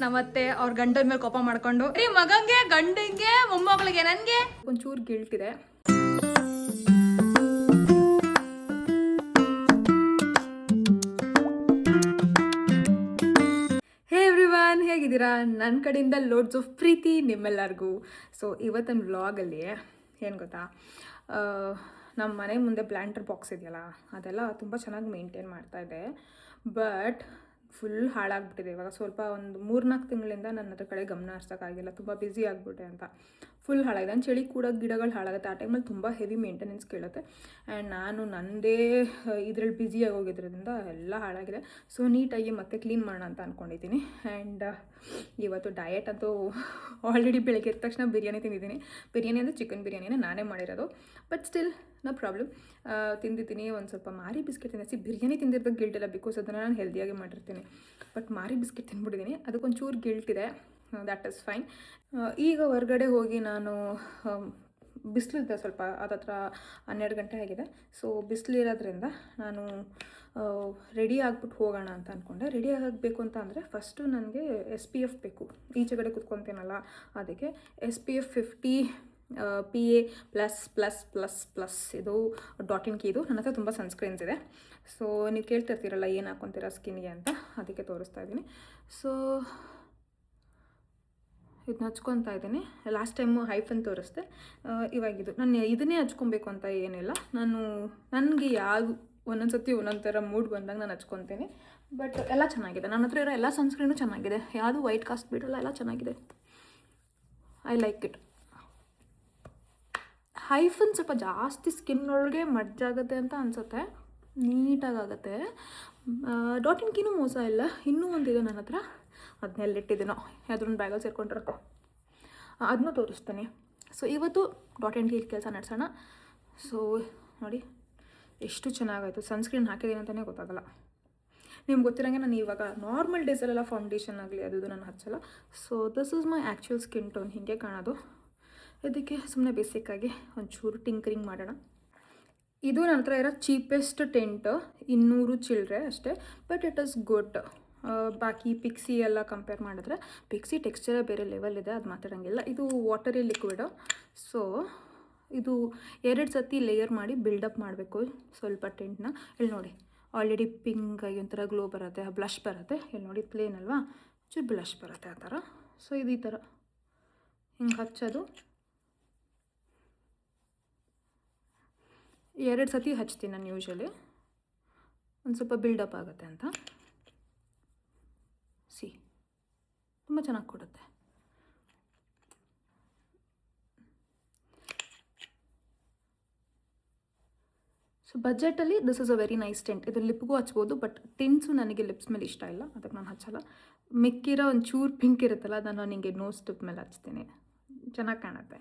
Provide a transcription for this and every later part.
ನಮ್ಮತ್ತೆ ಅವ್ರ ಗಂಡನ ಮೇಲೆ ಕೋಪ ಮಾಡ್ಕೊಂಡು ಮಗಂಗೆ ಗಂಡಂಗೆ ಮೊಮ್ಮಗಳಿಗೆ ನನಗೆ ಒಂಚೂರು ಗಿಲ್ಟ್ ಇದೆ. ಹೇಗಿದ್ದೀರಾ? ನನ್ನ ಕಡೆಯಿಂದ ಲೋಡ್ಸ್ ಆಫ್ ಪ್ರೀತಿ ನಿಮ್ಮೆಲ್ಲರಿಗೂ. ಸೊ ಇವತ್ತಿನ ವ್ಲಾಗಲ್ಲಿ ಏನು ಗೊತ್ತಾ, ನಮ್ಮ ಮನೆ ಮುಂದೆ ಪ್ಲ್ಯಾಂಟರ್ ಬಾಕ್ಸ್ ಇದೆಯಲ್ಲ, ಅದೆಲ್ಲ ತುಂಬ ಚೆನ್ನಾಗಿ ಮೇಂಟೈನ್ ಮಾಡ್ತಾಯಿದ್ದೆ. ಬಟ್ ಫುಲ್ ಹಾಳಾಗ್ಬಿಟ್ಟಿದೆ ಇವಾಗ. ಸ್ವಲ್ಪ ಒಂದು 3-4 ತಿಂಗಳಿಂದ ನನ್ನ ಹತ್ರ ಕಡೆ ಗಮನ ಹರಿಸೋಕ್ಕಾಗಿಲ್ಲ, ತುಂಬ ಬ್ಯುಸಿ ಆಗಿಬಿಟ್ಟೆ ಅಂತ. ಫುಲ್ ಹಾಳಾಗಿದೆ. ಚಳಿ ಕೂಡ ಗಿಡಗಳು ಹಾಳಾಗುತ್ತೆ. ಆ ಟೈಮಲ್ಲಿ ತುಂಬ ಹೆವಿ ಮೇಂಟೆನೆನ್ಸ್ ಕೇಳುತ್ತೆ. ಆ್ಯಂಡ್ ನಾನು ನನ್ನದೇ ಇದರಲ್ಲಿ ಬ್ಯುಸಿಯಾಗಿ ಹೋಗಿದ್ರಿಂದ ಎಲ್ಲ ಹಾಳಾಗಿದೆ. ಸೊ ನೀಟಾಗಿ ಮತ್ತೆ ಕ್ಲೀನ್ ಮಾಡೋಣ ಅಂತ ಅಂದ್ಕೊಂಡಿದ್ದೀನಿ. ಆ್ಯಂಡ್ ಇವತ್ತು ಡಯಟ್ ಅಂತೂ ಆಲ್ರೆಡಿ ಬೆಳಗ್ಗೆ ಎದ್ದ ತಕ್ಷಣ ಬಿರಿಯಾನಿ ತಿಂದಿದ್ದೀನಿ. ಬಿರಿಯಾನಿ ಅಂದರೆ ಚಿಕನ್ ಬಿರಿಯಾನಿನೇ ನಾನೇ ಮಾಡಿರೋದು. ಬಟ್ ಸ್ಟಿಲ್ ನೋ ಪ್ರಾಬ್ಲಮ್, ತಿಂದಿದ್ದೀನಿ. ಒಂದು ಸ್ವಲ್ಪ ಮಾರಿ ಬಿಸ್ಕೆಟ್ ತಿಂದಿಸಿ. ಬಿರಿಯಾನಿ ತಿಂದಿರೋದು ಗಿಲ್ಟ್ ಇಲ್ಲ, ಬಿಕಾಸ್ ಅದನ್ನು ನಾನು ಹೆಲ್ದಿಯಾಗಿ ಮಾಡಿರ್ತೀನಿ. ಬಟ್ ಮಾರಿ ಬಿಸ್ಕೆಟ್ ತಿಂದ್ಬಿಟ್ಟಿದ್ದೀನಿ, ಅದಕ್ಕೊಂಚೂರು ಗಿಲ್ಟ್ ಇದೆ. That is fine. ಈಗ ಹೊರಗಡೆ ಹೋಗಿ ನಾನು ಬಿಸಿಲಿದೆ ಸ್ವಲ್ಪ, ಅದತ್ರ 12 ಗಂಟೆ ಆಗಿದೆ. ಸೊ ಬಿಸಿಲಿರೋದ್ರಿಂದ ನಾನು ರೆಡಿ ಆಗ್ಬಿಟ್ಟು ಹೋಗೋಣ ಅಂತ ಅಂದ್ಕೊಂಡೆ. ರೆಡಿ ಆಗಬೇಕು ಅಂತ ಅಂದರೆ ಫಸ್ಟು ನನಗೆ SPF ಬೇಕು. ಈಚೆಗಡೆ ಕುತ್ಕೊತೀನಲ್ಲ, ಅದಕ್ಕೆ SPF 50 PA++++ ಇದು .in ಕೀ. ಇದು ನನ್ನ ಹತ್ರ ತುಂಬ ಸನ್ಸ್ಕ್ರೀನ್ಸ್ ಇದೆ. ಸೊ ನೀವು ಕೇಳ್ತಿರ್ತೀರಲ್ಲ ಏನು ಹಾಕ್ಕೊತೀರಾ ಸ್ಕಿನ್ಗೆ ಅಂತ, ಅದಕ್ಕೆ ತೋರಿಸ್ತಾ ಇದ್ದೀನಿ. ಸೊ ಇದನ್ನ ಹಚ್ಕೊತಾ ಇದ್ದೀನಿ. ಲಾಸ್ಟ್ ಟೈಮು ಹೈಫನ್ ತೋರಿಸ್ದೆ, ಇವಾಗಿದು. ನಾನು ಇದನ್ನೇ ಹಚ್ಕೊಬೇಕು ಅಂತ ಏನಿಲ್ಲ. ನನಗೆ ಯಾವುದು ಒಂದೊಂದು ಸತಿ ಒಂದೊಂದು ಥರ ಮೂಡ್ ಬಂದಾಗ ನಾನು ಹಚ್ಕೊತೀನಿ. ಬಟ್ ಎಲ್ಲ ಚೆನ್ನಾಗಿದೆ. ನನ್ನ ಹತ್ರ ಇರೋ ಎಲ್ಲ ಸನ್ಸ್ಕ್ರೀನು ಚೆನ್ನಾಗಿದೆ. ಯಾವುದು ವೈಟ್ ಕಾಸ್ಟ್ ಬಿಡಲ್ಲ, ಎಲ್ಲ ಚೆನ್ನಾಗಿದೆ. I like it. ಹೈಫನ್ ಸ್ವಲ್ಪ ಜಾಸ್ತಿ ಸ್ಕಿನ್ ಒಳಗೆ ಮಡ್ಜಾಗುತ್ತೆ ಅಂತ ಅನಿಸುತ್ತೆ, ನೀಟಾಗುತ್ತೆ. .in ಕೀನೂ ಮೋಸ ಇಲ್ಲ. ಇನ್ನೂ ಒಂದಿದೆ ನನ್ನ ಹತ್ರ, ಅದನ್ನೆಲ್ಲಿಟ್ಟಿದ್ದೀನೋ ಯಾವ್ದೊಂದು ಬ್ಯಾಗಲ್ಲಿ ಸೇರ್ಕೊಂಡಿರುತ್ತೆ, ಅದನ್ನೂ ತೋರಿಸ್ತೀನಿ. ಸೊ ಇವತ್ತು .in ಕೀ ಕೆಲಸ ನಡೆಸೋಣ. ಸೊ ನೋಡಿ ಎಷ್ಟು ಚೆನ್ನಾಗಾಯಿತು. ಸನ್ಸ್ಕ್ರೀನ್ ಹಾಕಿದ್ದೀನಿ ಅಂತಲೇ ಗೊತ್ತಾಗಲ್ಲ. ನಿಮ್ಗೆ ಗೊತ್ತಿರೋಂಗೆ ನಾನು ಇವಾಗ ನಾರ್ಮಲ್ ಡೇಸಲ್ಲೆಲ್ಲ ಫೌಂಡೇಶನ್ ಆಗಲಿ ಅದು ನಾನು ಹಚ್ಚಲ್ಲ. So this is my actual skin tone, ಹೀಗೆ ಕಾಣೋದು. ಇದಕ್ಕೆ ಸುಮ್ಮನೆ ಬೇಸಿಕ್ಕಾಗಿ ಒಂಚೂರು ಟಿಂಕರಿಂಗ್ ಮಾಡೋಣ. ಇದು ನನ್ನ ಹತ್ರ ಇರೋ ಚೀಪೆಸ್ಟ್ ಟೆಂಟ್, 200 ಚಿಲ್ಲರೆ ಅಷ್ಟೇ. But it is good. ಬಾಕಿ ಪಿಕ್ಸಿ ಎಲ್ಲ ಕಂಪೇರ್ ಮಾಡಿದ್ರೆ ಪಿಕ್ಸಿ ಟೆಕ್ಸ್ಚರೇ ಬೇರೆ ಲೆವೆಲ್ ಇದೆ, ಅದು ಮಾತಾಡೋಂಗಿಲ್ಲ. ಇದು ವಾಟರಿ ಲಿಕ್ವಿಡು. ಸೊ ಇದು 2 ಸತಿ ಲೇಯರ್ ಮಾಡಿ ಬಿಲ್ಡಪ್ ಮಾಡಬೇಕು ಸ್ವಲ್ಪ ಟೆಂಟ್ನ. ಇಲ್ಲಿ ನೋಡಿ ಆಲ್ರೆಡಿ ಪಿಂಕ್ ಆಗಿ ಒಂಥರ ಗ್ಲೋ ಬರುತ್ತೆ, ಬ್ಲಷ್ ಬರುತ್ತೆ. ಇಲ್ಲಿ ನೋಡಿ ಪ್ಲೇನ್ ಅಲ್ವಾ, ಚೂರು ಬ್ಲಷ್ ಬರುತ್ತೆ ಆ ಥರ. ಸೊ ಇದು ಈ ಥರ ಹಿಂಗೆ ಹಚ್ಚೋದು. 2 ಸತಿ ಹಚ್ತೀನಿ ನಾನು ಯೂಶ್ವಲಿ, ಒಂದು ಸ್ವಲ್ಪ ಬಿಲ್ಡಪ್ ಆಗುತ್ತೆ ಅಂತ. ತುಂಬ ಚೆನ್ನಾಗಿ ಕೊಡುತ್ತೆ. ಸೊ ಬಜೆಟಲ್ಲಿ this is a very nice tint. ಇದು ಲಿಪ್ಗೂ ಹಚ್ಬೋದು, ಬಟ್ ಟಿಂಟ್ಸು ನನಗೆ ಲಿಪ್ಸ್ ಮೇಲೆ ಇಷ್ಟ ಇಲ್ಲ, ಅದಕ್ಕೆ ನಾನು ಹಚ್ಚಲ್ಲ. ಮಿಕ್ಕಿರೋ ಒಂದು ಚೂರು ಪಿಂಕ್ ಇರುತ್ತಲ್ಲ, ನಾನು ನಿಮಗೆ ನೋಸ್ ಟಿಪ್ ಮೇಲೆ ಹಚ್ತೀನಿ, ಚೆನ್ನಾಗಿ ಕಾಣುತ್ತೆ.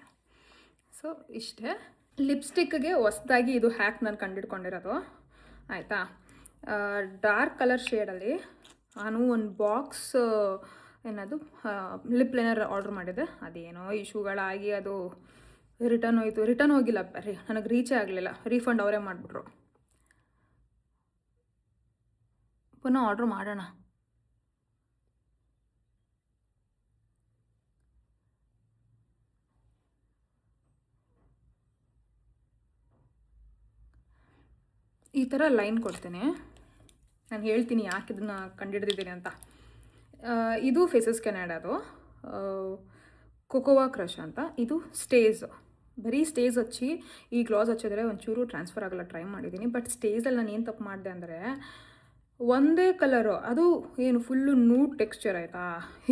ಸೊ ಇಷ್ಟೇ. ಲಿಪ್ಸ್ಟಿಕ್ಗೆ ಹೊಸದಾಗಿ ಇದು ಹ್ಯಾಕ್ ನಾನು ಕಂಡಿಡ್ಕೊಂಡಿರೋದು, ಆಯಿತಾ. ಡಾರ್ಕ್ ಕಲರ್ ಶೇಡಲ್ಲಿ ನಾನು ಒಂದು ಬಾಕ್ಸ್ ಏನದು ಲಿಪ್ ಲೈನರ್ ಆರ್ಡ್ರ್ ಮಾಡಿದ್ದೆ. ಅದೇನೋ ಇಶ್ಯೂಗಳಾಗಿ ಅದು ರಿಟರ್ನ್ ಹೋಯಿತು. ರಿಟರ್ನ್ ಹೋಗಿಲ್ಲ, ನನಗೆ ರೀಚೇ ಆಗಲಿಲ್ಲ. ರೀಫಂಡ್ ಅವರೇ ಮಾಡಿಬಿಟ್ರು. ಪುನಃ ಆರ್ಡ್ರ್ ಮಾಡೋಣ. ಈ ಥರ ಲೈನ್ ಕೊಡ್ತೇನೆ. ನಾನು ಹೇಳ್ತೀನಿ ಯಾಕೆ ಇದನ್ನು ಕಂಡುಹಿಡಿದಿದ್ದೀನಿ ಅಂತ. ಇದು ಫೇಸಸ್ ಕೆನಡಾದು ಕೊಕೋವಾ ಕ್ರಷ್ ಅಂತ. ಇದು ಸ್ಟೇಜ್, ಬರೀ ಸ್ಟೇಜ್ ಹಚ್ಚಿ ಈ ಗ್ಲಾಸ್ ಹಚ್ಚಿದ್ರೆ ಒಂಚೂರು ಟ್ರಾನ್ಸ್ಫರ್ ಆಗಲ್ಲ. ಟ್ರೈ ಮಾಡಿದ್ದೀನಿ. ಬಟ್ ಸ್ಟೇಜಲ್ಲಿ ನಾನು ಏನು ತಪ್ಪು ಮಾಡಿದೆ ಅಂದರೆ, ಒಂದೇ ಕಲರು, ಅದು ಏನು ಫುಲ್ಲು ನೂಡ್ ಟೆಕ್ಸ್ಚರ್ ಆಯಿತಾ,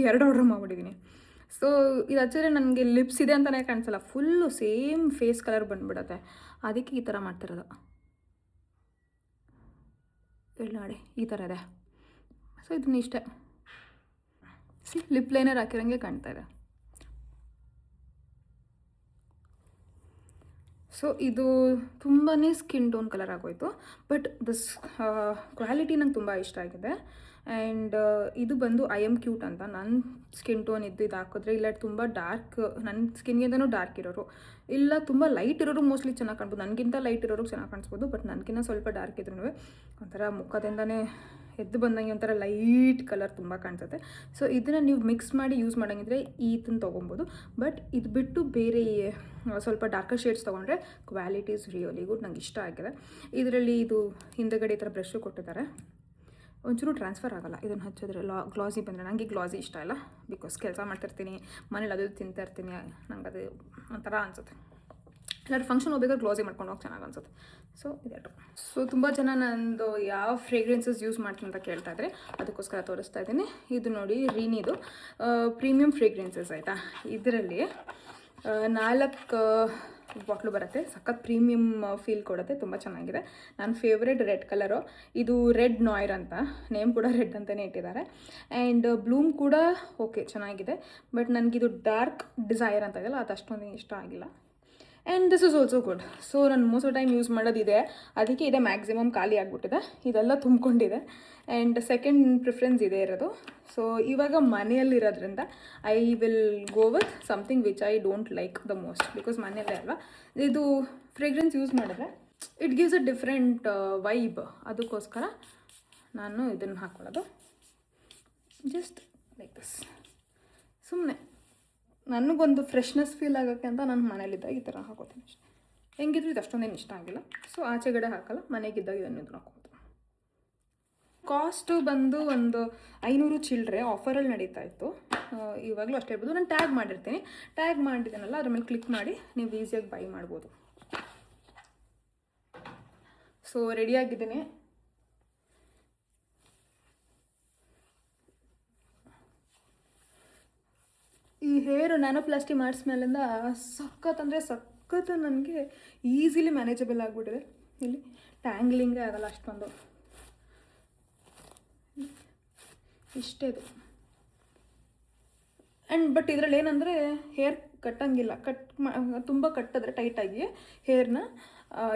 2 ಆರ್ಡ್ರ್ ಮಾಡಿಬಿಟ್ಟಿದ್ದೀನಿ. ಸೊ ಇದು ಹಚ್ಚಿದ್ರೆ ನನಗೆ ಲಿಪ್ಸ್ ಇದೆ ಅಂತಲೇ ಕಾಣಿಸಲ್ಲ, ಫುಲ್ಲು ಸೇಮ್ ಫೇಸ್ ಕಲರ್ ಬಂದುಬಿಡುತ್ತೆ. ಅದಕ್ಕೆ ಈ ಥರ ಮಾಡ್ತಿರೋದು. ಇಲ್ಲಿ ನೋಡಿ ಈ ಥರ ಇದೆ. ಸೊ ಇದನ್ನ ಇಷ್ಟೇ ಲಿಪ್ ಲೈನರ್ ಹಾಕಿರೋಂಗೆ ಕಾಣ್ತಾ ಇದೆ. ಸೊ ಇದು ತುಂಬಾ ಸ್ಕಿನ್ ಟೋನ್ ಕಲರ್ ಆಗೋಯಿತು. ಬಟ್ ದಿಸ್ ಕ್ವಾಲಿಟಿ ನಂಗೆ ತುಂಬ ಇಷ್ಟ ಆಗಿದೆ. ಆ್ಯಂಡ್ ಇದು ಬಂದು ಐ ಎಮ್ ಕ್ಯೂಟ್ ಅಂತ. ನನ್ನ ಸ್ಕಿನ್ ಟೋನ್ ಇದು ಹಾಕಿದ್ರೆ, ಇಲ್ಲ ತುಂಬ ಡಾರ್ಕ್, ನನ್ನ ಸ್ಕಿನ್ಗಿಂತನೂ ಡಾರ್ಕ್ ಇರೋರು, ಇಲ್ಲ ತುಂಬ ಲೈಟ್ ಇರೋರು ಮೋಸ್ಟ್ಲಿ ಚೆನ್ನಾಗಿ ಕಾಣ್ಬೋದು. ನನಗಿಂತ ಲೈಟ್ ಇರೋರು ಚೆನ್ನಾಗಿ ಕಾಣಿಸ್ಬೋದು. ಬಟ್ ನನಗಿಂತ ಸ್ವಲ್ಪ ಡಾರ್ಕ್ ಇದ್ರೂ ಒಂಥರ ಮುಖದಿಂದನೇ ಎದ್ದು ಬಂದಂಗೆ ಒಂಥರ ಲೈಟ್ ಕಲರ್ ತುಂಬ ಕಾಣಿಸುತ್ತೆ. ಸೊ ಇದನ್ನು ನೀವು ಮಿಕ್ಸ್ ಮಾಡಿ ಯೂಸ್ ಮಾಡೋಂಗಿದ್ರೆ ಇದನ್ನು ತೊಗೊಬೋದು. ಬಟ್ ಇದು ಬಿಟ್ಟು ಬೇರೆ ಸ್ವಲ್ಪ ಡಾರ್ಕರ್ ಶೇಡ್ಸ್ ತೊಗೊಂಡ್ರೆ ಕ್ವಾಲಿಟಿ ಇಸ್ ರಿಯಲಿ ಗುಡ್. ನಂಗೆ ಇಷ್ಟ ಆಗಿದೆ. ಇದರಲ್ಲಿ ಇದು ಹಿಂದಗಡೆ ಈ ಥರ ಬ್ರಷು ಕೊಟ್ಟಿದ್ದಾರೆ. ಒಂಚೂರು ಟ್ರಾನ್ಸ್ಫರ್ ಆಗೋಲ್ಲ ಇದನ್ನು ಹಚ್ಚಿದ್ರೆ. ಗ್ಲಾಸಿ ಬಂದರೆ ನನಗೆ ಗ್ಲಾಸಿ ಇಷ್ಟ ಇಲ್ಲ. ಬಿಕಾಸ್ ಕೆಲಸ ಮಾಡ್ತಿರ್ತೀನಿ, ಮನೇಲಿ ಅದು ತಿಂತಾ ಇರ್ತೀನಿ, ನಂಗೆ ಅದು ಒಂಥರ ಅನಿಸುತ್ತೆ. ಎಲ್ಲರೂ ಫಂಕ್ಷನ್ ಹೋಗ್ಬೇಕಾದ್ರೆ ಗ್ಲಾಸಿ ಮಾಡ್ಕೊಂಡು ಹೋಗಿ ಚೆನ್ನಾಗಿ ಅನ್ಸುತ್ತೆ. ಸೊ ಇದೆರಡು. ಸೊ ತುಂಬ ಜನ ನಂದು ಯಾವ ಫ್ರೇಗ್ರೆನ್ಸಸ್ ಯೂಸ್ ಮಾಡ್ತೀನಿ ಅಂತ ಕೇಳ್ತಾ ಇದ್ರೆ ಅದಕ್ಕೋಸ್ಕರ ತೋರಿಸ್ತಾ ಇದ್ದೀನಿ. ಇದು ನೋಡಿ ರೀನಿದು ಪ್ರೀಮಿಯಂ ಫ್ರೇಗ್ರೆನ್ಸಸ್ ಆಯಿತಾ. ಇದರಲ್ಲಿ 4 ಬಾಟ್ಲು ಬರುತ್ತೆ. ಸಖತ್ ಪ್ರೀಮಿಯಮ್ ಫೀಲ್ ಕೊಡುತ್ತೆ, ತುಂಬ ಚೆನ್ನಾಗಿದೆ. ನನ್ನ ಫೇವ್ರೆಟ್ ರೆಡ್ ಕಲರು. ಇದು ರೆಡ್ ನಾಯ್ರ್ ಅಂತ, ನೇಮ್ ಕೂಡ ರೆಡ್ ಅಂತಲೇ ಇಟ್ಟಿದ್ದಾರೆ. ಆ್ಯಂಡ್ ಬ್ಲೂಮ್ ಕೂಡ ಓಕೆ ಚೆನ್ನಾಗಿದೆ. ಬಟ್ ನನಗಿದು ಡಾರ್ಕ್ ಡಿಸೈರ್ ಅಂತ ಇದೆಯಲ್ಲ ಅದು ಅಷ್ಟೊಂದು ಇಷ್ಟ ಆಗಿಲ್ಲ. And this is also good. So ನಾನು ಮೋಸ್ಟ್ ಆಫ್ ಟೈಮ್ ಯೂಸ್ ಮಾಡೋದಿದೆ, ಅದಕ್ಕೆ ಇದೆ ಮ್ಯಾಕ್ಸಿಮಮ್ ಖಾಲಿ ಆಗಿಬಿಟ್ಟಿದೆ. ಇದೆಲ್ಲ ತುಂಬಿಕೊಂಡಿದೆ. ಆ್ಯಂಡ್ ಸೆಕೆಂಡ್ ಪ್ರಿಫರೆನ್ಸ್ ಇದೇ ಇರೋದು. ಸೊ ಇವಾಗ ಮನೆಯಲ್ಲಿರೋದ್ರಿಂದ I will go with something which I don't like the most. Because ಮನೆಯಲ್ಲೇ ಅಲ್ವಾ ಇದು ಫ್ರೇಗ್ರೆನ್ಸ್ ಯೂಸ್ ಮಾಡಿದ್ರೆ it gives a different vibe. ಅದಕ್ಕೋಸ್ಕರ ನಾನು ಇದನ್ನು ಹಾಕ್ಕೊಳ್ಳೋದು ಜಸ್ಟ್ ಲೈಕ್ ದಿಸ್. ಸುಮ್ಮನೆ ನನಗೊಂದು ಫ್ರೆಶ್ನೆಸ್ ಫೀಲ್ ಆಗೋಕ್ಕೆ ಅಂತ ನಾನು ಮನೇಲಿದ್ದಾಗ ಈ ಥರ ಹಾಕೋತೀನಿ ಅಷ್ಟೇ. ಹೆಂಗಿದ್ರು ಇದು ಅಷ್ಟೊಂದೇನು ಇಷ್ಟ ಆಗಿಲ್ಲ. ಸೊ ಆಚೆಗಡೆ ಹಾಕಲ್ಲ, ಮನೆಗಿದ್ದಾಗ ಇದನ್ನು ಹಾಕೋದು. ಕಾಸ್ಟು ಬಂದು ಒಂದು 500 ಚಿಲ್ಲರೆ ಆಫರಲ್ಲಿ ನಡೀತಾ ಇತ್ತು. ಇವಾಗಲೂ ಅಷ್ಟೇ ಇರ್ಬೋದು. ನಾನು ಟ್ಯಾಗ್ ಮಾಡಿರ್ತೀನಿ. ಟ್ಯಾಗ್ ಮಾಡಿದ್ದೀನಲ್ಲ ಅದ್ರ ಮೇಲೆ ಕ್ಲಿಕ್ ಮಾಡಿ ನೀವು ಈಸಿಯಾಗಿ ಬೈ ಮಾಡ್ಬೋದು. ಸೊ ರೆಡಿಯಾಗಿದ್ದೀನಿ. ಈ ಹೇರು ನ್ಯಾನೋಪ್ಲಾಸ್ಟಿ ಮಾಡಿಸ್ಮೇಲಿಂದ ಸಖತ್ ಅಂದರೆ ಸಖತ್ ನನಗೆ ಈಸಿಲಿ ಮ್ಯಾನೇಜಬಲ್ ಆಗಿಬಿಟ್ಟಿದೆ. ಇಲ್ಲಿ ಟ್ಯಾಂಗ್ಲಿಂಗೇ ಆಗಲ್ಲ ಅಷ್ಟೊಂದು. ಇಷ್ಟೇ ಇದು. ಆ್ಯಂಡ್ ಬಟ್ ಇದರಲ್ಲಿ ಏನಂದರೆ ಹೇರ್ ಕಟ್ಟಂಗಿಲ್ಲ. ತುಂಬ ಕಟ್ಟಿದ್ರೆ ಟೈಟಾಗಿ ಹೇರ್ನ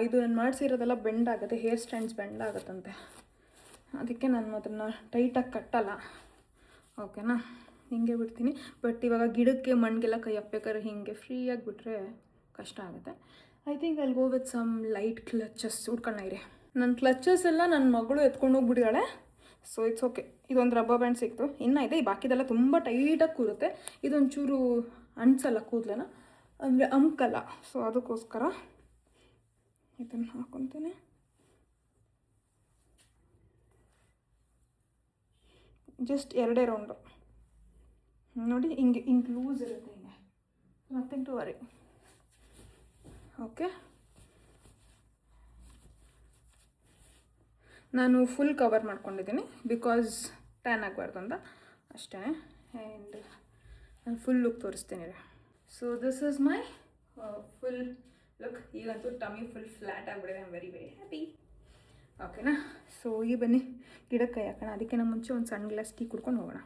ಇದು ನಾನು ಮಾಡಿಸಿರೋದೆಲ್ಲ ಬೆಂಡ್ ಆಗುತ್ತೆ, ಹೇರ್ ಸ್ಟ್ಯಾಂಡ್ಸ್ ಬೆಂಡ್ ಆಗುತ್ತಂತೆ. ಅದಕ್ಕೆ ನಾನು ಅದನ್ನು ಟೈಟಾಗಿ ಕಟ್ಟಲ್ಲ. ಓಕೆನಾ, ಹಿಂಗೆ ಬಿಡ್ತೀನಿ. ಬಟ್ ಇವಾಗ ಗಿಡಕ್ಕೆ ಮಣ್ಣಿಗೆಲ್ಲ ಕೈ ಹಾಕ್ಬೇಕಾದ್ರೆ ಹೀಗೆ ಫ್ರೀಯಾಗಿ ಬಿಟ್ಟರೆ ಕಷ್ಟ ಆಗುತ್ತೆ. I think I'll go with some light clutches. ಉಟ್ಕೊಳ್ಳೋಣ. ನನ್ನ ಕ್ಲಚಸ್ ಎಲ್ಲ ನನ್ನ ಮಗಳು ಎತ್ಕೊಂಡು ಹೋಗ್ಬಿಟ್ಟಿದ್ದಾಳೆ. So it's okay. ಇದೊಂದು ರಬ್ಬರ್ ಬ್ಯಾಂಡ್ ಸಿಕ್ತು, ಇನ್ನೂ ಇದೆ. ಈ ಬಾಕಿದೆಲ್ಲ ತುಂಬ ಟೈಟಾಗಿ ಕೂರುತ್ತೆ. ಇದೊಂಚೂರು ಅಣಿಸಲ್ಲ ಕೂದಲನ್ನ, ಅಂದರೆ ಅಂಕಲ್ಲ. ಸೊ ಅದಕ್ಕೋಸ್ಕರ ಇದನ್ನು ಹಾಕೊತೀನಿ. ಜಸ್ಟ್ 2 ರೌಂಡು ನೋಡಿ. ಹಿಂಗೆ ಲೂಸ್ ಇರುತ್ತೆ. ಹಿಂಗೆ ನಥಿಂಗ್ ಟು ವರಿ. ಓಕೆ, ನಾನು ಫುಲ್ ಕವರ್ ಮಾಡ್ಕೊಂಡಿದ್ದೀನಿ ಬಿಕಾಸ್ ಟ್ಯಾನ್ ಆಗಬಾರ್ದು ಅಂತ ಅಷ್ಟೇ. ಆ್ಯಂಡ್ ನಾನು ಫುಲ್ ಲುಕ್ ತೋರಿಸ್ತೀನಿ. So this is my full look. ಈಗಂತೂ ಟಮಿ ಫುಲ್ ಫ್ಲ್ಯಾಟ್ ಆಗಿಬಿಡಿದೆ. I am very very happy. ಓಕೆನಾ. ಸೊ ಈಗ ಬನ್ನಿ ಗಿಡಕ್ಕೆ ಕೈ ಹಾಕೋಣ. ಅದಕ್ಕೆ ನಮ್ಮ ಮುಂಚೆ ಒಂದು ಸಣ್ಣ ಗ್ಲಾಸ್ ಟೀ ಕುಡ್ಕೊಂಡು ಹೋಗೋಣ.